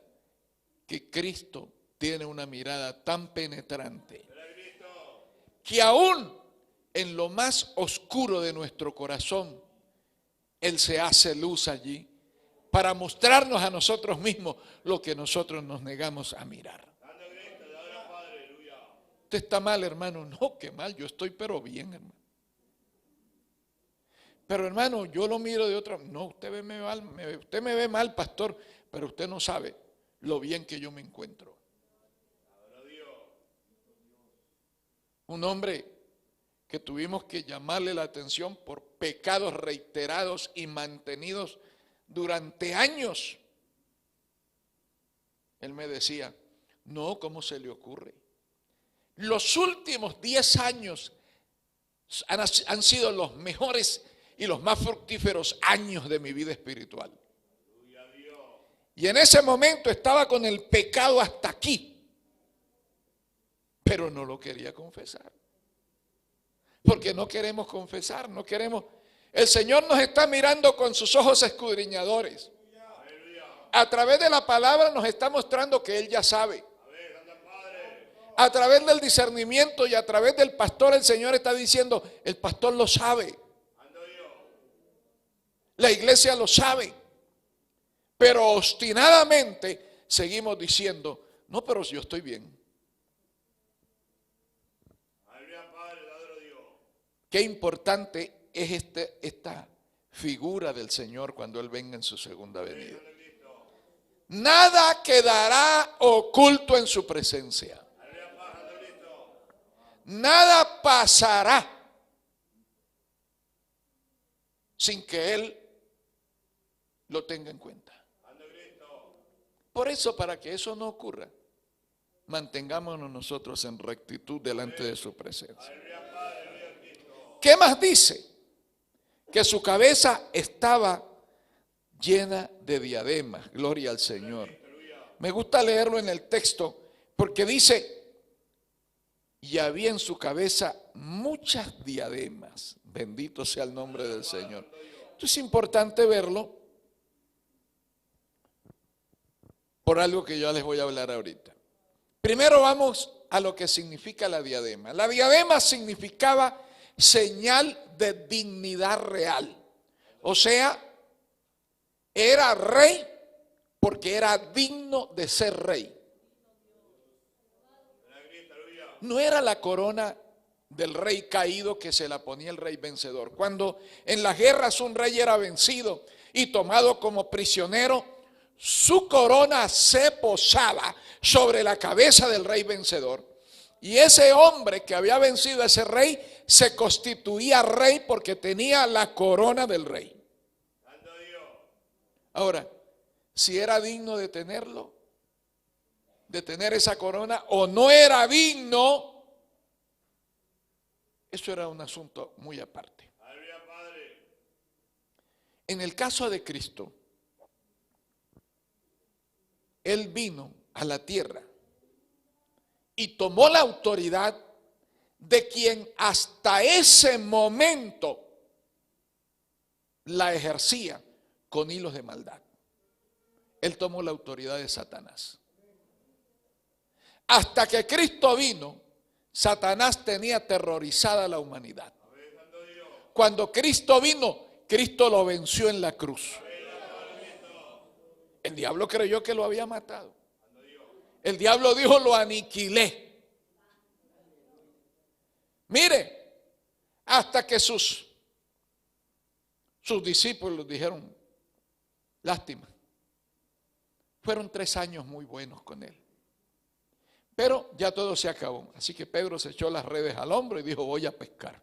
que Cristo tiene una mirada tan penetrante que aún en lo más oscuro de nuestro corazón, Él se hace luz allí para mostrarnos a nosotros mismos lo que nosotros nos negamos a mirar. Usted está mal, hermano. No, qué mal, yo estoy pero bien, hermano. Pero hermano, yo lo miro de otra. No, usted me ve mal, pastor, pero usted no sabe lo bien que yo me encuentro. Un hombre que tuvimos que llamarle la atención por pecados reiterados y mantenidos durante años. Él me decía: no, ¿cómo se le ocurre? Los últimos 10 años han sido los mejores y los más fructíferos años de mi vida espiritual. Y en ese momento estaba con el pecado hasta aquí, pero no lo quería confesar. Porque no queremos confesar, no queremos. El Señor nos está mirando con sus ojos escudriñadores. A través de la palabra nos está mostrando que Él ya sabe. A través del discernimiento y a través del pastor, el Señor está diciendo, el pastor lo sabe. La iglesia lo sabe. Pero obstinadamente seguimos diciendo, no, pero yo estoy bien. Qué importante es esta figura del Señor cuando Él venga en su segunda venida. Nada quedará oculto en su presencia. Nada pasará sin que Él lo tenga en cuenta. Por eso, para que eso no ocurra, mantengámonos nosotros en rectitud delante de su presencia. ¿Qué más dice? Que su cabeza estaba llena de diademas. Gloria al Señor. Me gusta leerlo en el texto porque dice, y había en su cabeza muchas diademas. Bendito sea el nombre del Señor. Esto es importante verlo por algo que yo les voy a hablar ahorita. Primero vamos a lo que significa la diadema. La diadema significaba señal de dignidad real. O sea, era rey porque era digno de ser rey. No era la corona del rey caído que se la ponía el rey vencedor. Cuando en las guerras un rey era vencido y tomado como prisionero, su corona se posaba sobre la cabeza del rey vencedor. Y ese hombre que había vencido a ese rey se constituía rey porque tenía la corona del rey. Ahora, si era digno de tenerlo, de tener esa corona, o no era digno, eso era un asunto muy aparte. En el caso de Cristo, Él vino a la tierra y tomó la autoridad de quien hasta ese momento la ejercía con hilos de maldad. Él tomó la autoridad de Satanás. Hasta que Cristo vino, Satanás tenía aterrorizada a la humanidad. Cuando Cristo vino, Cristo lo venció en la cruz. El diablo creyó que lo había matado. El diablo dijo, lo aniquilé. Mire, hasta que sus discípulos dijeron, lástima. Fueron 3 años muy buenos con él. Pero ya todo se acabó. Así que Pedro se echó las redes al hombro y dijo, voy a pescar.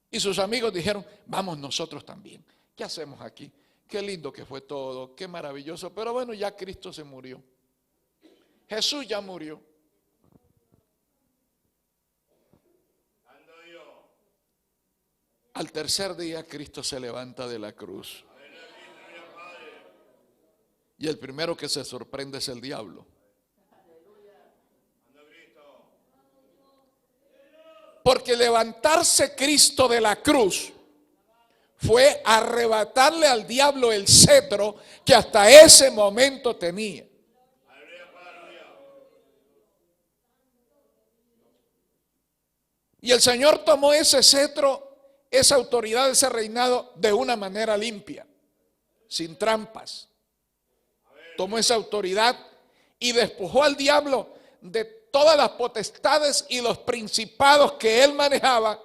Y sus amigos dijeron, vamos nosotros también. ¿Qué hacemos aquí? Qué lindo que fue todo, qué maravilloso. Pero bueno, ya Cristo se murió. Jesús ya murió. Al tercer día Cristo se levanta de la cruz. Y el primero que se sorprende es el diablo. Porque levantarse Cristo de la cruz fue arrebatarle al diablo el cetro que hasta ese momento tenía. Y el Señor tomó ese cetro, esa autoridad, ese reinado de una manera limpia, sin trampas. Tomó esa autoridad y despojó al diablo de todas las potestades y los principados que él manejaba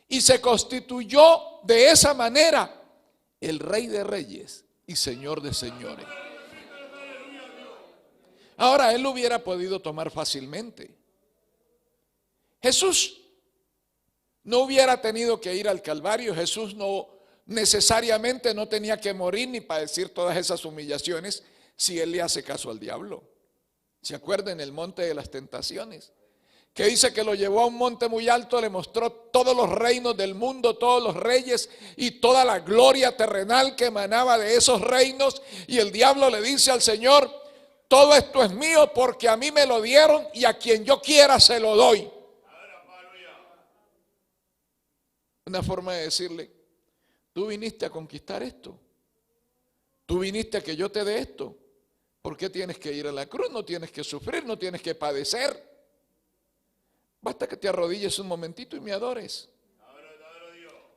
y se constituyó de esa manera el Rey de Reyes y Señor de Señores. Ahora, él lo hubiera podido tomar fácilmente. Jesús no hubiera tenido que ir al Calvario. Jesús no necesariamente no tenía que morir ni padecer todas esas humillaciones si él le hace caso al diablo. ¿Se acuerdan? En el monte de las tentaciones, que dice que lo llevó a un monte muy alto, le mostró todos los reinos del mundo, todos los reyes y toda la gloria terrenal que emanaba de esos reinos, y el diablo le dice al Señor, todo esto es mío porque a mí me lo dieron y a quien yo quiera se lo doy. Una forma de decirle, tú viniste a conquistar esto, Tú viniste a que yo te dé esto. ¿Por qué tienes que ir a la cruz? No tienes que sufrir, no tienes que padecer. Basta que te arrodilles un momentito y me adores.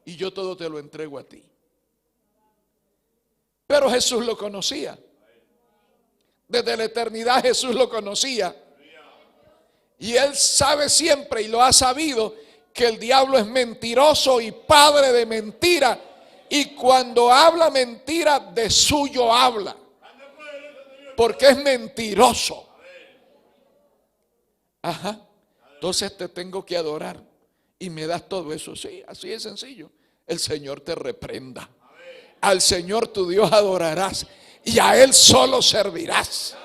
Y yo todo te lo entrego a ti. Pero Jesús lo conocía. Desde la eternidad Jesús lo conocía. Y Él sabe siempre y lo ha sabido que el diablo es mentiroso y padre de mentira. Y cuando habla mentira, de suyo habla. Porque es mentiroso. Ajá. Entonces te tengo que adorar. Y me das todo eso. Sí, así es sencillo. El Señor te reprenda. Al Señor tu Dios adorarás. Y a Él solo servirás.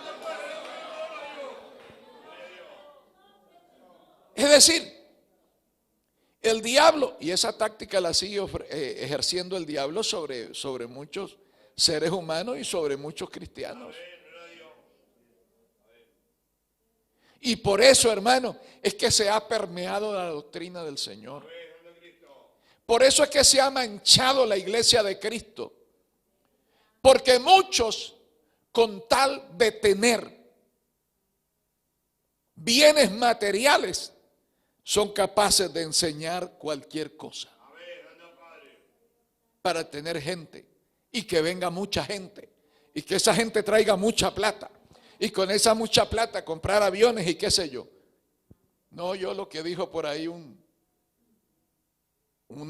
Es decir, el diablo, y esa táctica la sigue ejerciendo el diablo sobre muchos seres humanos y sobre muchos cristianos. Y por eso, hermano, es que se ha permeado la doctrina del Señor. Por eso es que se ha manchado la iglesia de Cristo. Porque muchos, con tal de tener bienes materiales, son capaces de enseñar cualquier cosa para tener gente y que venga mucha gente y que esa gente traiga mucha plata y con esa mucha plata comprar aviones y qué sé yo. No, yo lo que dijo por ahí un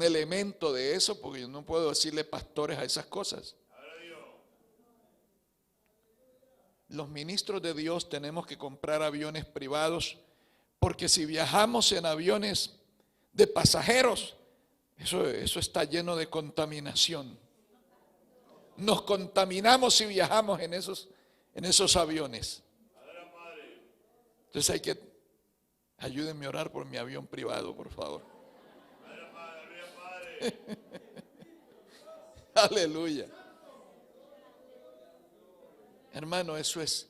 elemento de eso, porque yo no puedo decirle pastores a esas cosas. Los ministros de Dios tenemos que comprar aviones privados, porque si viajamos en aviones de pasajeros, eso está lleno de contaminación. Nos contaminamos si viajamos en esos aviones. Entonces ayúdenme a orar por mi avión privado, por favor. Aleluya. Hermano, eso es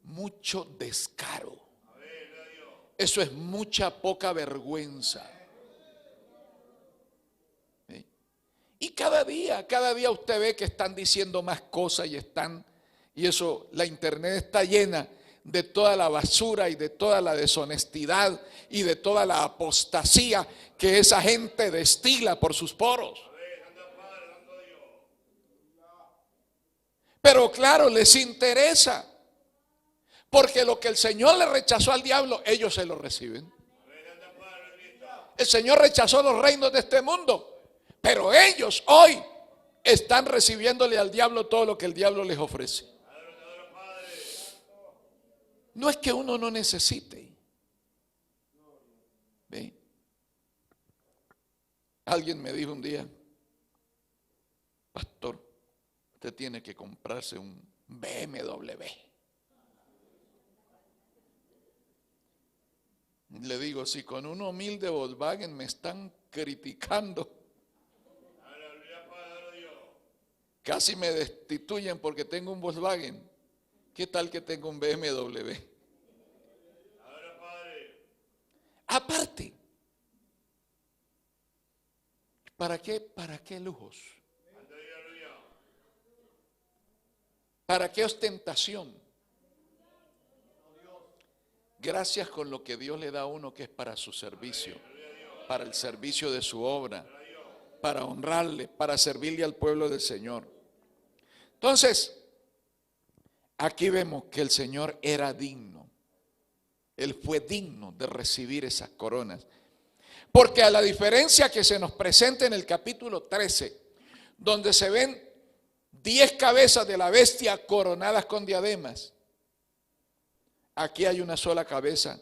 mucho descaro. Eso es mucha poca vergüenza. ¿Sí? Y cada día usted ve que están diciendo más cosas y eso, la internet está llena de toda la basura y de toda la deshonestidad y de toda la apostasía que esa gente destila por sus poros. Pero claro, les interesa. Porque lo que el Señor le rechazó al diablo, ellos se lo reciben. El Señor rechazó los reinos de este mundo, pero ellos hoy están recibiéndole al diablo todo lo que el diablo les ofrece. No es que uno no necesite. ¿Ve? Alguien me dijo un día: pastor, usted tiene que comprarse un BMW. Le digo, si con un humilde Volkswagen me están criticando, casi me destituyen porque tengo un Volkswagen, ¿qué tal que tengo un BMW? Aparte, ¿para qué lujos? ¿Para qué ostentación? Gracias con lo que Dios le da a uno, que es para su servicio, para el servicio de su obra, para honrarle, para servirle al pueblo del Señor. Entonces, aquí vemos que el Señor era digno. Él fue digno de recibir esas coronas. Porque a la diferencia que se nos presenta en el capítulo 13, donde se ven 10 cabezas de la bestia coronadas con diademas, aquí hay una sola cabeza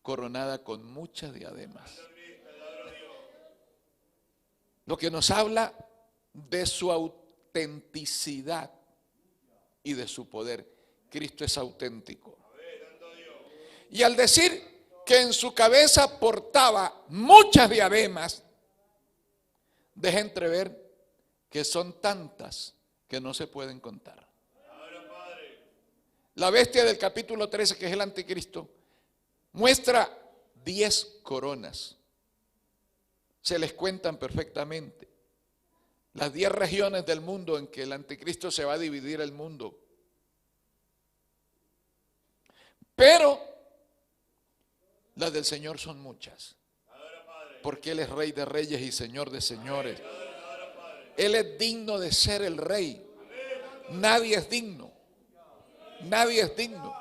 coronada con muchas diademas. Lo que nos habla de su autenticidad y de su poder. Cristo es auténtico. Y al decir que en su cabeza portaba muchas diademas, deja entrever que son tantas que no se pueden contar. La bestia del capítulo 13, que es el anticristo, muestra 10 coronas. Se les cuentan perfectamente. las 10 regiones del mundo en que el anticristo se va a dividir el mundo. Pero las del Señor son muchas, porque Él es Rey de reyes y Señor de señores. Él es digno de ser el Rey. Nadie es digno. Nadie es digno.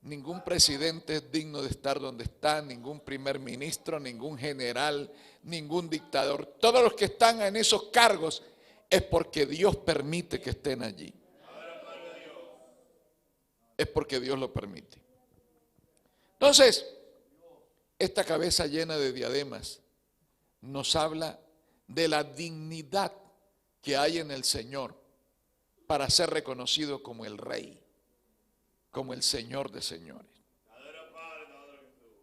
Ningún presidente es digno de estar donde está, ningún primer ministro, ningún general, ningún dictador. Todos los que están en esos cargos es porque Dios permite que estén allí. Es porque Dios lo permite. Entonces, esta cabeza llena de diademas nos habla de la dignidad que hay en el Señor para ser reconocido como el Rey, como el Señor de señores.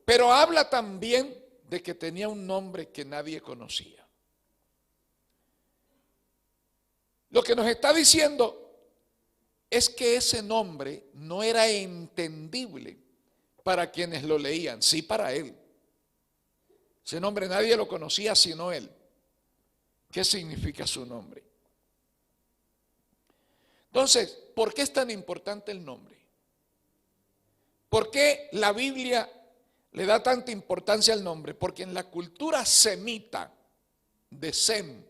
Pero habla también de que tenía un nombre que nadie conocía. Lo que nos está diciendo es que ese nombre no era entendible para quienes lo leían, sí para él. Ese nombre nadie lo conocía sino él. ¿Qué significa su nombre? Entonces, ¿por qué es tan importante el nombre? ¿Por qué la Biblia le da tanta importancia al nombre? Porque en la cultura semita de Sem,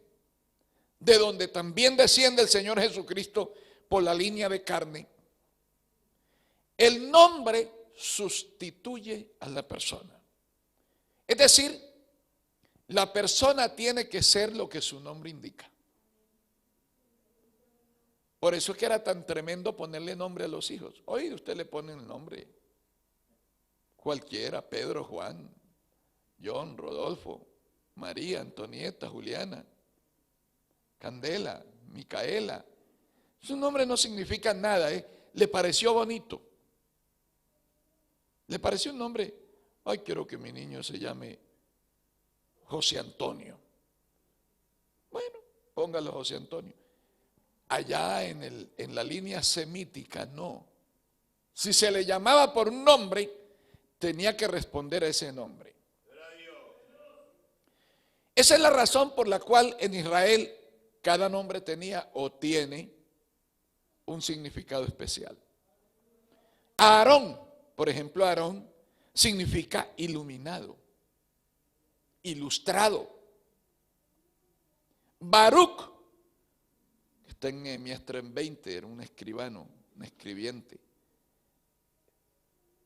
de donde también desciende el Señor Jesucristo por la línea de carne, el nombre sustituye a la persona. Es decir, la persona tiene que ser lo que su nombre indica. Por eso es que era tan tremendo ponerle nombre a los hijos. Hoy usted le pone el nombre cualquiera: Pedro, Juan, John, Rodolfo, María, Antonieta, Juliana, Candela, Micaela. Su nombre no significa nada, le pareció bonito. Le pareció un nombre: ay, quiero que mi niño se llame José Antonio. Bueno, póngalo José Antonio. Allá en la línea semítica, no. Si se le llamaba por un nombre, tenía que responder a ese nombre. Esa es la razón por la cual en Israel cada nombre tenía o tiene un significado especial. Aarón, por ejemplo, Aarón significa iluminado, ilustrado. Baruch, que está en Nehemías 3:20, era un escribano, un escribiente.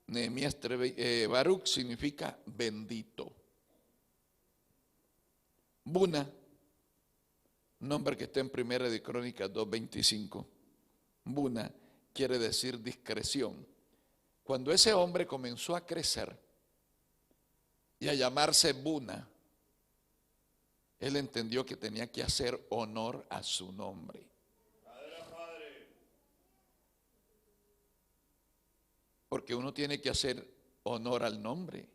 Nehemías 3:20, Baruch significa bendito. Buna, nombre que está en Primera de Crónicas 2:25. Buna quiere decir discreción. Cuando ese hombre comenzó a crecer y a llamarse Buna, él entendió que tenía que hacer honor a su nombre. Porque uno tiene que hacer honor al nombre.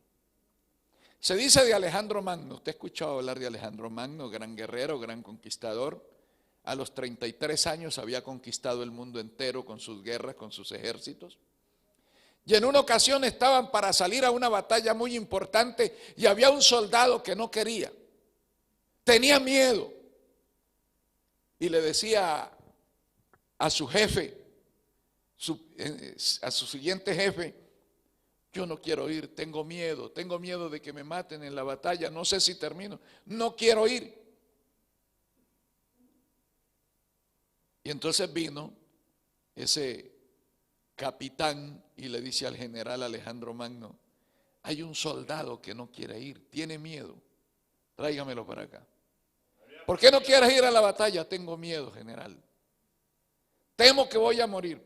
Se dice de Alejandro Magno, usted ha escuchado hablar de Alejandro Magno, gran guerrero, gran conquistador. A los 33 años había conquistado el mundo entero con sus guerras, con sus ejércitos. Y en una ocasión estaban para salir a una batalla muy importante y había un soldado que no quería, tenía miedo. Y le decía a su jefe, a su siguiente jefe: yo no quiero ir, tengo miedo de que me maten en la batalla, no sé si termino, no quiero ir. Y entonces vino ese capitán y le dice al general Alejandro Magno: hay un soldado que no quiere ir, tiene miedo, tráigamelo para acá. ¿Por qué no quieres ir a la batalla? Tengo miedo, general, temo que voy a morir.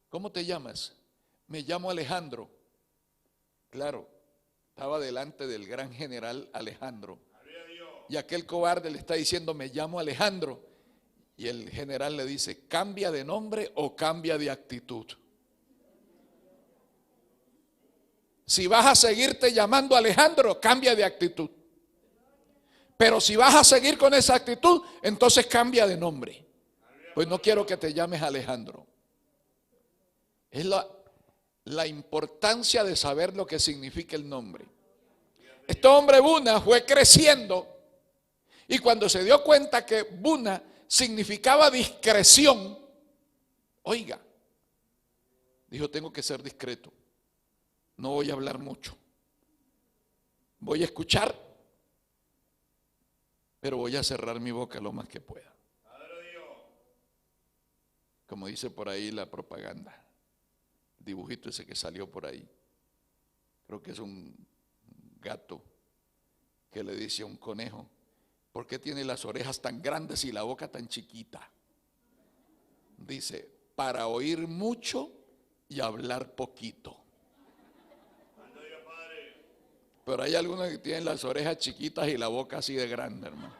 ¿Cómo te llamas? Me llamo Alejandro. Claro, estaba delante del gran general Alejandro, y aquel cobarde le está diciendo: me llamo Alejandro. Y el general le dice: ¿cambia de nombre o cambia de actitud? Si vas a seguirte llamando Alejandro, cambia de actitud. Pero si vas a seguir con esa actitud, entonces cambia de nombre. Pues no quiero que te llames Alejandro. Es la importancia de saber lo que significa el nombre. Este hombre Buna fue creciendo Y cuando se dio cuenta que Buna significaba discreción, oiga, dijo, tengo que ser discreto, no voy a hablar mucho, voy a escuchar, pero voy a cerrar mi boca lo más que pueda. Como dice por ahí la propaganda, el dibujito ese que salió por ahí, creo que es un gato que le dice a un conejo, ¿por qué tiene las orejas tan grandes y la boca tan chiquita? Dice, para oír mucho y hablar poquito. Pero hay algunos que tienen las orejas chiquitas y la boca así de grande, hermano.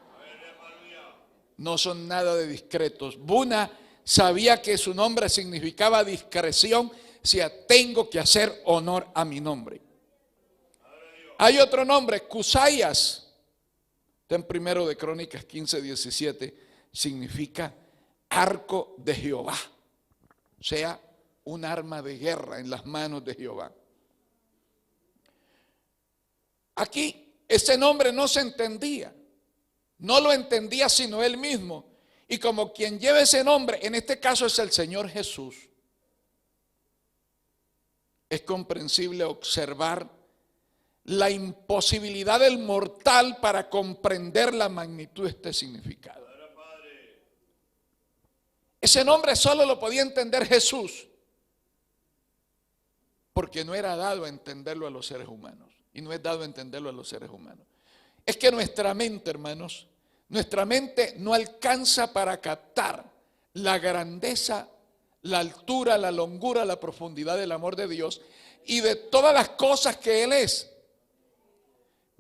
No son nada de discretos. Buna sabía que su nombre significaba discreción, decía, tengo que hacer honor a mi nombre. Hay otro nombre, Cusayas, está en Primero de Crónicas 15:17, significa arco de Jehová, o sea, un arma de guerra en las manos de Jehová. Aquí ese nombre no se entendía, no lo entendía sino él mismo. Y como quien lleva ese nombre, en este caso es el Señor Jesús, es comprensible observar la imposibilidad del mortal para comprender la magnitud de este significado. Ese nombre solo lo podía entender Jesús, porque no era dado a entenderlo a los seres humanos. Y no es dado a entenderlo a los seres humanos. Es que nuestra mente, hermanos, nuestra mente no alcanza para captar la grandeza, la altura, la longura, la profundidad del amor de Dios y de todas las cosas que Él es.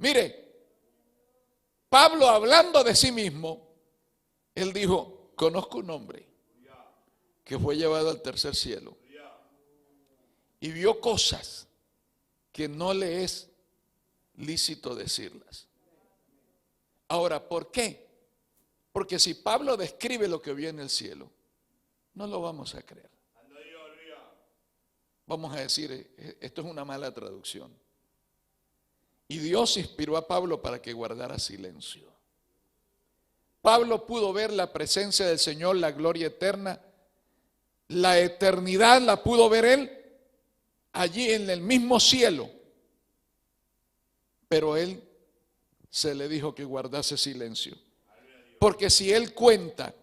Mire, Pablo, hablando de sí mismo, él dijo, conozco un hombre que fue llevado al tercer cielo y vio cosas que no le es lícito decirlas. Ahora, ¿por qué? Porque si Pablo describe lo que vio en el cielo, no lo vamos a creer. Vamos a decir, esto es una mala traducción. Y Dios inspiró a Pablo para que guardara silencio. Pablo pudo ver la presencia del Señor, la gloria eterna, la eternidad la pudo ver él allí en el mismo cielo. Pero él se le dijo que guardase silencio. Porque si él cuenta,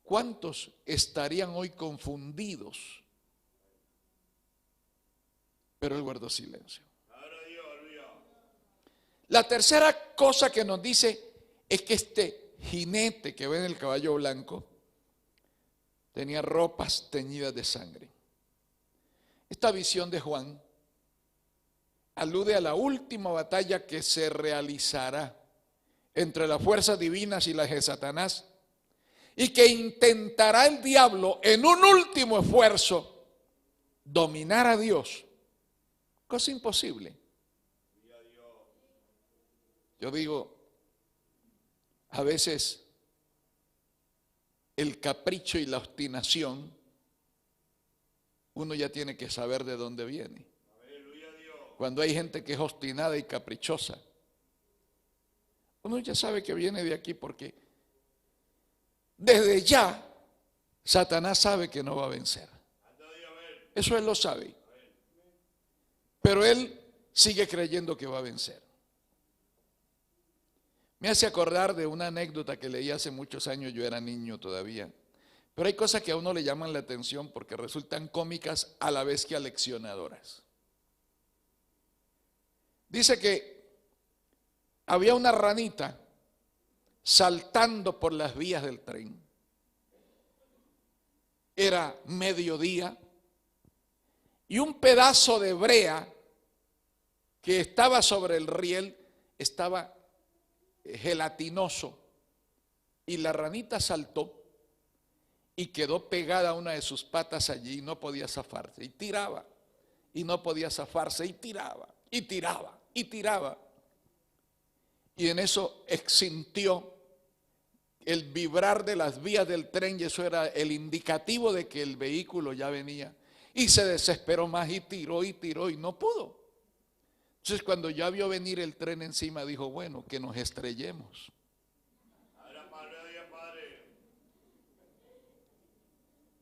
¿cuántos estarían hoy confundidos? Pero él guardó silencio. La tercera cosa que nos dice es que este jinete que ve en el caballo blanco tenía ropas teñidas de sangre. Esta visión de Juan alude a la última batalla que se realizará entre las fuerzas divinas y las de Satanás, y que intentará el diablo en un último esfuerzo dominar a Dios, cosa imposible. Yo digo, a veces el capricho y la obstinación, uno ya tiene que saber de dónde viene. Cuando hay gente que es obstinada y caprichosa, uno ya sabe que viene de aquí, porque desde ya Satanás sabe que no va a vencer. Eso él lo sabe. Pero él sigue creyendo que va a vencer. Me hace acordar de una anécdota que leí hace muchos años, yo era niño todavía. Pero hay cosas que a uno le llaman la atención porque resultan cómicas a la vez que aleccionadoras. Dice que había una ranita saltando por las vías del tren. Era mediodía y un pedazo de brea que estaba sobre el riel estaba gelatinoso, y la ranita saltó y quedó pegada a una de sus patas allí y no podía zafarse, y tiraba y no podía zafarse, y tiraba y tiraba y tiraba, y en eso sintió el vibrar de las vías del tren, y eso era el indicativo de que el vehículo ya venía, y se desesperó más y tiró y no pudo. Entonces cuando ya vio venir el tren encima, dijo, bueno, que nos estrellemos.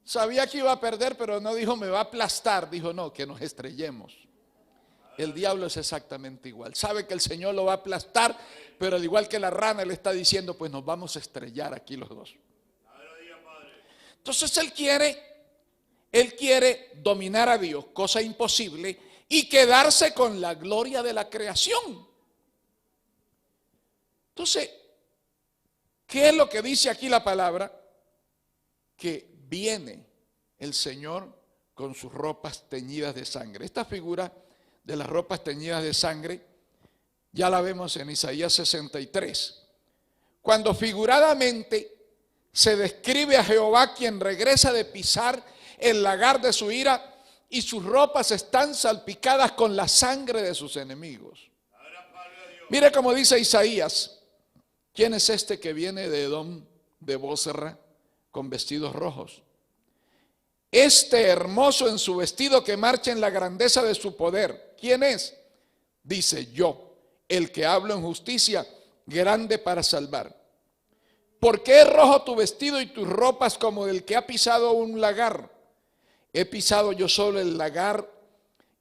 Sabía que iba a perder, pero no dijo me va a aplastar, dijo no, que nos estrellemos. El diablo es exactamente igual. Sabe que el Señor lo va a aplastar, pero al igual que la rana le está diciendo, pues nos vamos a estrellar aquí los dos. Entonces él quiere dominar a Dios, cosa imposible, y quedarse con la gloria de la creación. Entonces, ¿qué es lo que dice aquí la palabra? Que viene el Señor con sus ropas teñidas de sangre. Esta figura de las ropas teñidas de sangre ya la vemos en Isaías 63, cuando figuradamente se describe a Jehová, quien regresa de pisar el lagar de su ira y sus ropas están salpicadas con la sangre de sus enemigos. Mire cómo dice Isaías: ¿quién es este que viene de Edom, de Bosra, con vestidos rojos? Este hermoso en su vestido que marcha en la grandeza de su poder. ¿Quién es? Dice: yo, el que hablo en justicia, grande para salvar. ¿Por qué es rojo tu vestido y tus ropas como del que ha pisado un lagar? He pisado yo solo el lagar,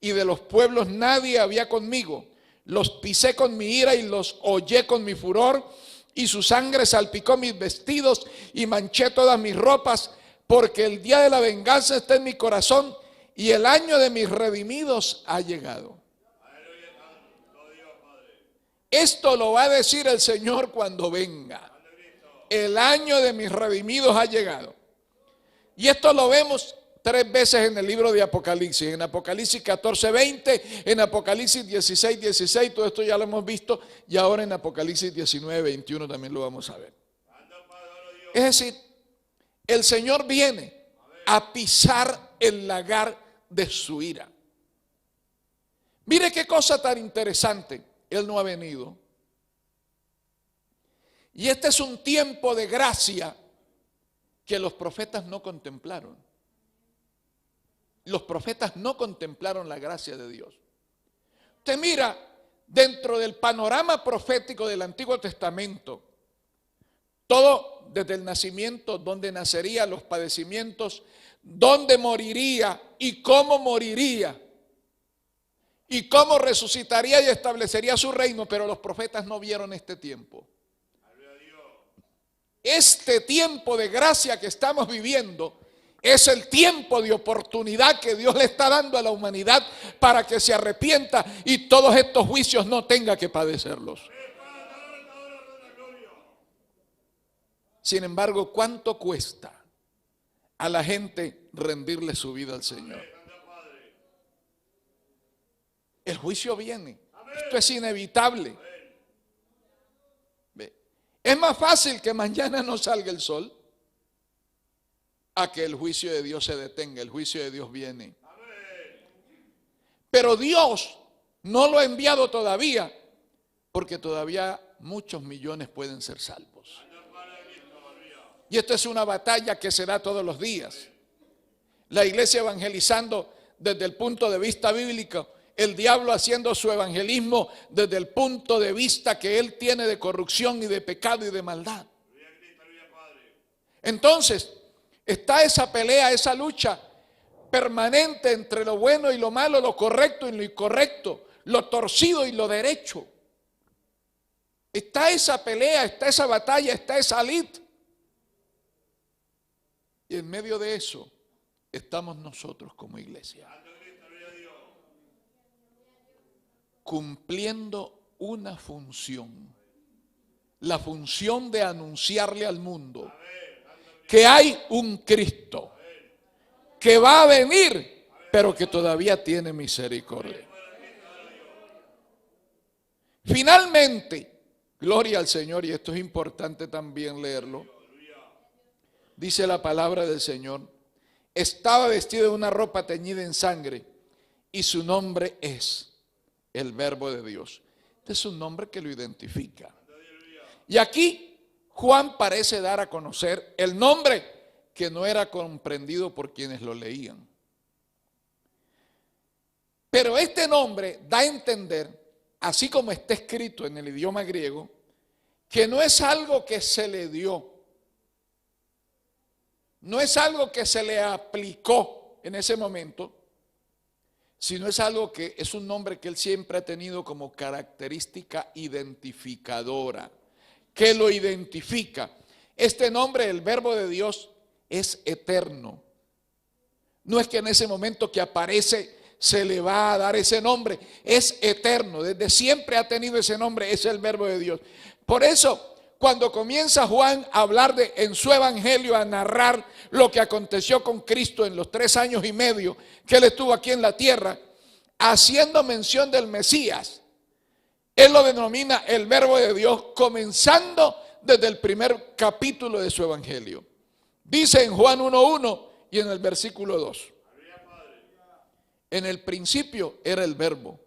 y de los pueblos nadie había conmigo. Los pisé con mi ira y los hollé con mi furor, y su sangre salpicó mis vestidos y manché todas mis ropas, porque el día de la venganza está en mi corazón y el año de mis redimidos ha llegado. Esto lo va a decir el Señor cuando venga. El año de mis redimidos ha llegado. Y esto lo vemos 3 veces en el libro de Apocalipsis. En Apocalipsis 14:20, en Apocalipsis 16:16, todo esto ya lo hemos visto. Y ahora en Apocalipsis 19:21 también lo vamos a ver. Es decir, el Señor viene a pisar el lagar de su ira. Mire qué cosa tan interesante. Él no ha venido. Y este es un tiempo de gracia que los profetas no contemplaron. Los profetas no contemplaron la gracia de Dios. Usted mira, dentro del panorama profético del Antiguo Testamento, todo desde el nacimiento, dónde nacería, los padecimientos, dónde moriría y cómo resucitaría y establecería su reino, pero los profetas no vieron este tiempo. Este tiempo de gracia que estamos viviendo es el tiempo de oportunidad que Dios le está dando a la humanidad para que se arrepienta y todos estos juicios no tenga que padecerlos. Sin embargo, ¿cuánto cuesta a la gente rendirle su vida al Señor? El juicio viene. Esto es inevitable. Es más fácil que mañana no salga el sol a que el juicio de Dios se detenga. El juicio de Dios viene. Pero Dios no lo ha enviado todavía, porque todavía muchos millones pueden ser salvos. Y esto es una batalla que se da todos los días. La iglesia evangelizando desde el punto de vista bíblico, el diablo haciendo su evangelismo desde el punto de vista que él tiene de corrupción y de pecado y de maldad. Entonces, está esa pelea, esa lucha permanente entre lo bueno y lo malo, lo correcto y lo incorrecto, lo torcido y lo derecho. Está esa pelea, está esa batalla, está esa lid. Y en medio de eso estamos nosotros como iglesia, cumpliendo una función, la función de anunciarle al mundo que hay un Cristo que va a venir, pero que todavía tiene misericordia. Finalmente, gloria al Señor, y esto es importante también leerlo, dice la palabra del Señor: estaba vestido de una ropa teñida en sangre y su nombre es el Verbo de Dios. Este es un nombre que lo identifica. Y aquí Juan parece dar a conocer el nombre que no era comprendido por quienes lo leían. Pero este nombre da a entender, así como está escrito en el idioma griego, que no es algo que se le dio, no es algo que se le aplicó en ese momento, sino es algo que es un nombre que él siempre ha tenido como característica identificadora, que lo identifica. Este nombre, el Verbo de Dios, es eterno. No es que en ese momento que aparece se le va a dar ese nombre, es eterno, desde siempre ha tenido ese nombre, es el Verbo de Dios. Por eso, cuando comienza Juan a hablar en su evangelio, a narrar lo que aconteció con Cristo en los 3 años y medio que él estuvo aquí en la tierra, haciendo mención del Mesías, él lo denomina el Verbo de Dios, comenzando desde el primer capítulo de su evangelio. Dice en Juan 1:1 y en el versículo 2: en el principio era el Verbo,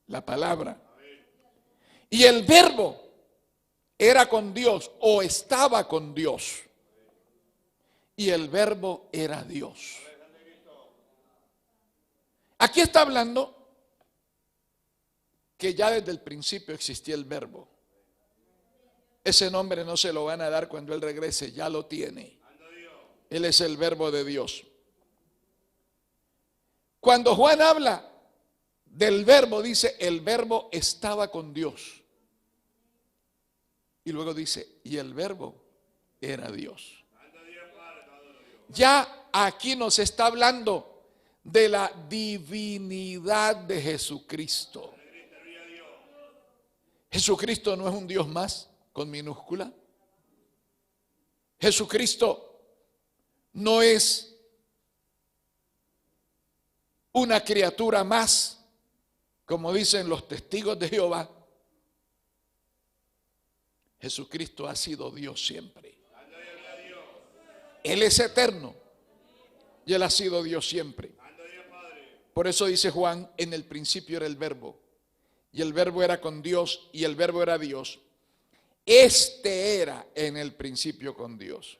la palabra, y el Verbo era con Dios o estaba con Dios, y el Verbo era Dios. Aquí está hablando que ya desde el principio existía el Verbo. Ese nombre no se lo van a dar cuando Él regrese, ya lo tiene. Él es el Verbo de Dios. Cuando Juan habla del Verbo, dice, el Verbo estaba con Dios. Y luego dice, y el Verbo era Dios. Ya aquí nos está hablando de la divinidad de Jesucristo. Jesucristo no es un Dios más con minúscula. Jesucristo no es una criatura más, como dicen los testigos de Jehová. Jesucristo ha sido Dios siempre. Él es eterno y Él ha sido Dios siempre. Por eso dice Juan, en el principio era el Verbo, y el Verbo era con Dios, y el Verbo era Dios. Este era en el principio con Dios.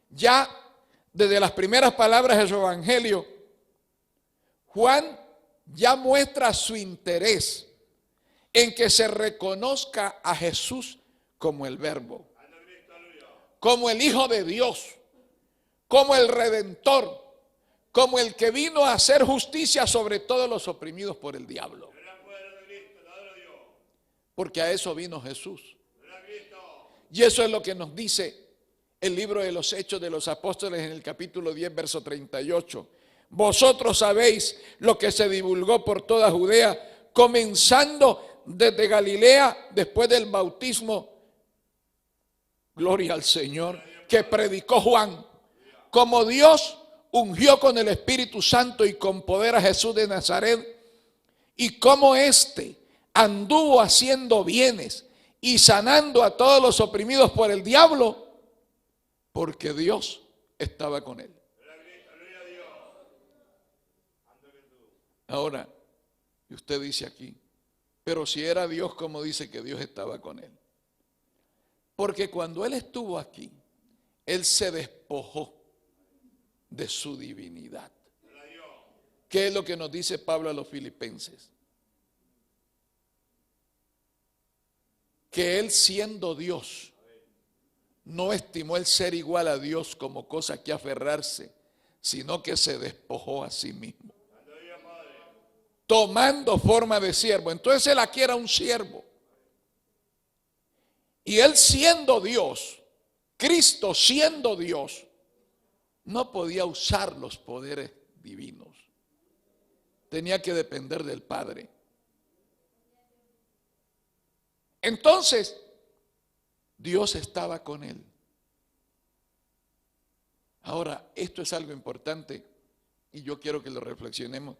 Ya desde las primeras palabras de su evangelio, Juan ya muestra su interés en que se reconozca a Jesús como el Verbo, como el Hijo de Dios, como el Redentor, como el que vino a hacer justicia sobre todos los oprimidos por el diablo. Porque a eso vino Jesús. Y eso es lo que nos dice el libro de los Hechos de los Apóstoles en el capítulo 10, verso 38. Vosotros sabéis lo que se divulgó por toda Judea, comenzando desde Galilea, después del bautismo, gloria al Señor, que predicó Juan, como Dios ungió con el Espíritu Santo y con poder a Jesús de Nazaret, y como éste anduvo haciendo bienes y sanando a todos los oprimidos por el diablo, porque Dios estaba con él. Ahora, y usted dice aquí, pero si era Dios, ¿cómo dice que Dios estaba con él? Porque cuando él estuvo aquí, él se despojó de su divinidad. ¿Qué es lo que nos dice Pablo a los filipenses? Que él, siendo Dios, no estimó el ser igual a Dios como cosa que aferrarse, sino que se despojó a sí mismo, tomando forma de siervo. Entonces él aquí era un siervo. Y él siendo Dios, Cristo siendo Dios, no podía usar los poderes divinos. Tenía que depender del Padre. Entonces, Dios estaba con él. Ahora, esto es algo importante y yo quiero que lo reflexionemos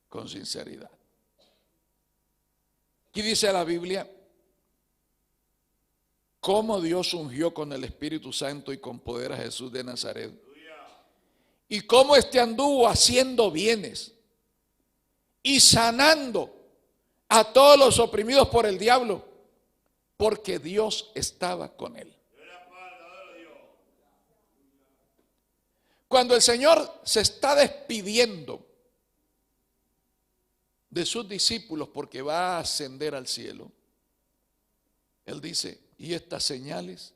con sinceridad. Aquí dice la Biblia cómo Dios ungió con el Espíritu Santo y con poder a Jesús de Nazaret. Y cómo éste anduvo haciendo bienes y sanando a todos los oprimidos por el diablo, porque Dios estaba con él. Cuando el Señor se está despidiendo de sus discípulos porque va a ascender al cielo, Él dice, y estas señales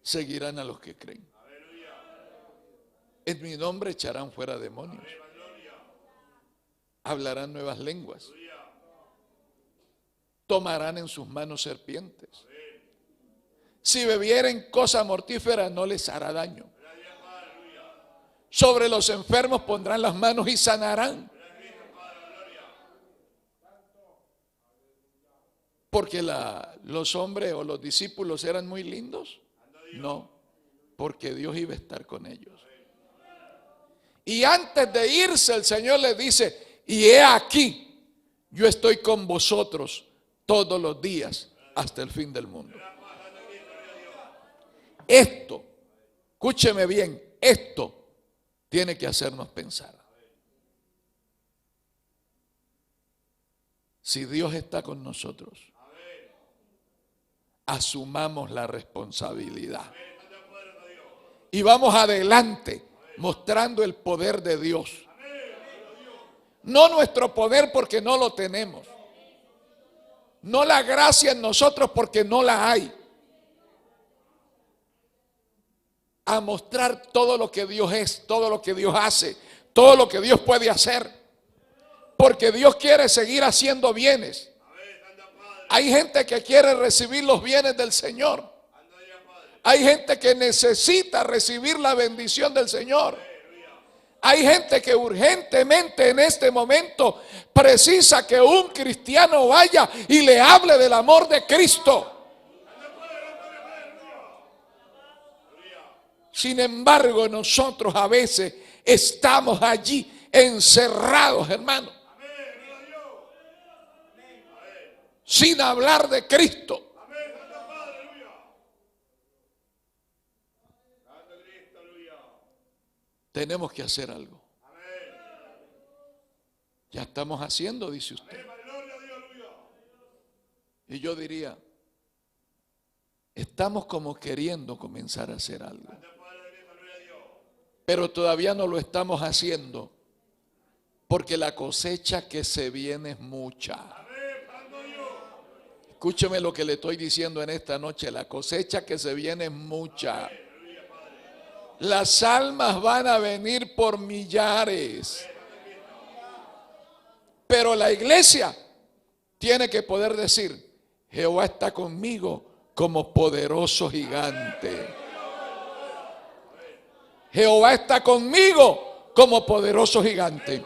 seguirán a los que creen. En mi nombre echarán fuera demonios. Hablarán nuevas lenguas. Tomarán en sus manos serpientes. Si bebieren cosa mortífera no les hará daño. Sobre los enfermos pondrán las manos y sanarán. ¿Porque los hombres o los discípulos eran muy lindos? No, porque Dios iba a estar con ellos. Y antes de irse el Señor les dice: y he aquí, yo estoy con vosotros todos los días hasta el fin del mundo. Esto, escúcheme bien, esto tiene que hacernos pensar. Si Dios está con nosotros, asumamos la responsabilidad y vamos adelante mostrando el poder de Dios. No nuestro poder, porque no lo tenemos. No la gracia en nosotros, porque no la hay. A mostrar todo lo que Dios es, todo lo que Dios hace, todo lo que Dios puede hacer. Porque Dios quiere seguir haciendo bienes. Hay gente que quiere recibir los bienes del Señor. Hay gente que necesita recibir la bendición del Señor. Hay gente que urgentemente en este momento precisa que un cristiano vaya y le hable del amor de Cristo. Sin embargo, nosotros a veces estamos allí encerrados, hermano, sin hablar de Cristo. Tenemos que hacer algo. Ya estamos haciendo, dice usted. Y yo diría, estamos como queriendo comenzar a hacer algo, pero todavía no lo estamos haciendo, porque la cosecha que se viene es mucha. Escúcheme lo que le estoy diciendo en esta noche. La cosecha que se viene es mucha. Las almas van a venir por millares. Pero la iglesia tiene que poder decir: Jehová está conmigo como poderoso gigante. Jehová está conmigo como poderoso gigante.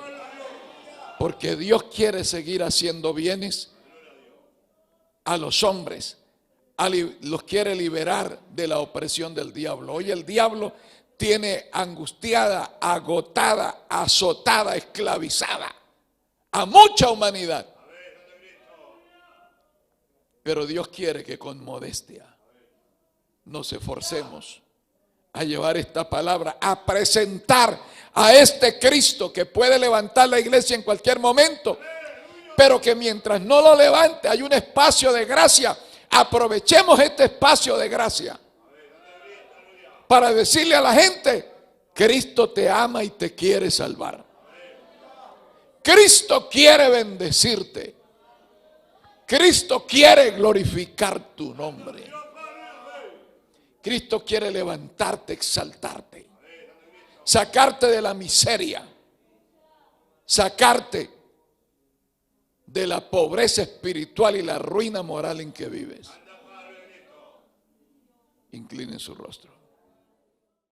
Porque Dios quiere seguir haciendo bienes a los hombres. Los quiere liberar de la opresión del diablo. Hoy el diablo tiene angustiada, agotada, azotada, esclavizada a mucha humanidad. Pero Dios quiere que con modestia nos esforcemos a llevar esta palabra, a presentar a este Cristo que puede levantar la iglesia en cualquier momento, pero que mientras no lo levante hay un espacio de gracia. Aprovechemos este espacio de gracia para decirle a la gente: Cristo te ama y te quiere salvar. Cristo quiere bendecirte. Cristo quiere glorificar tu nombre. Cristo quiere levantarte, exaltarte, sacarte de la miseria, sacarte de la pobreza espiritual y la ruina moral en que vives. Inclinen su rostro.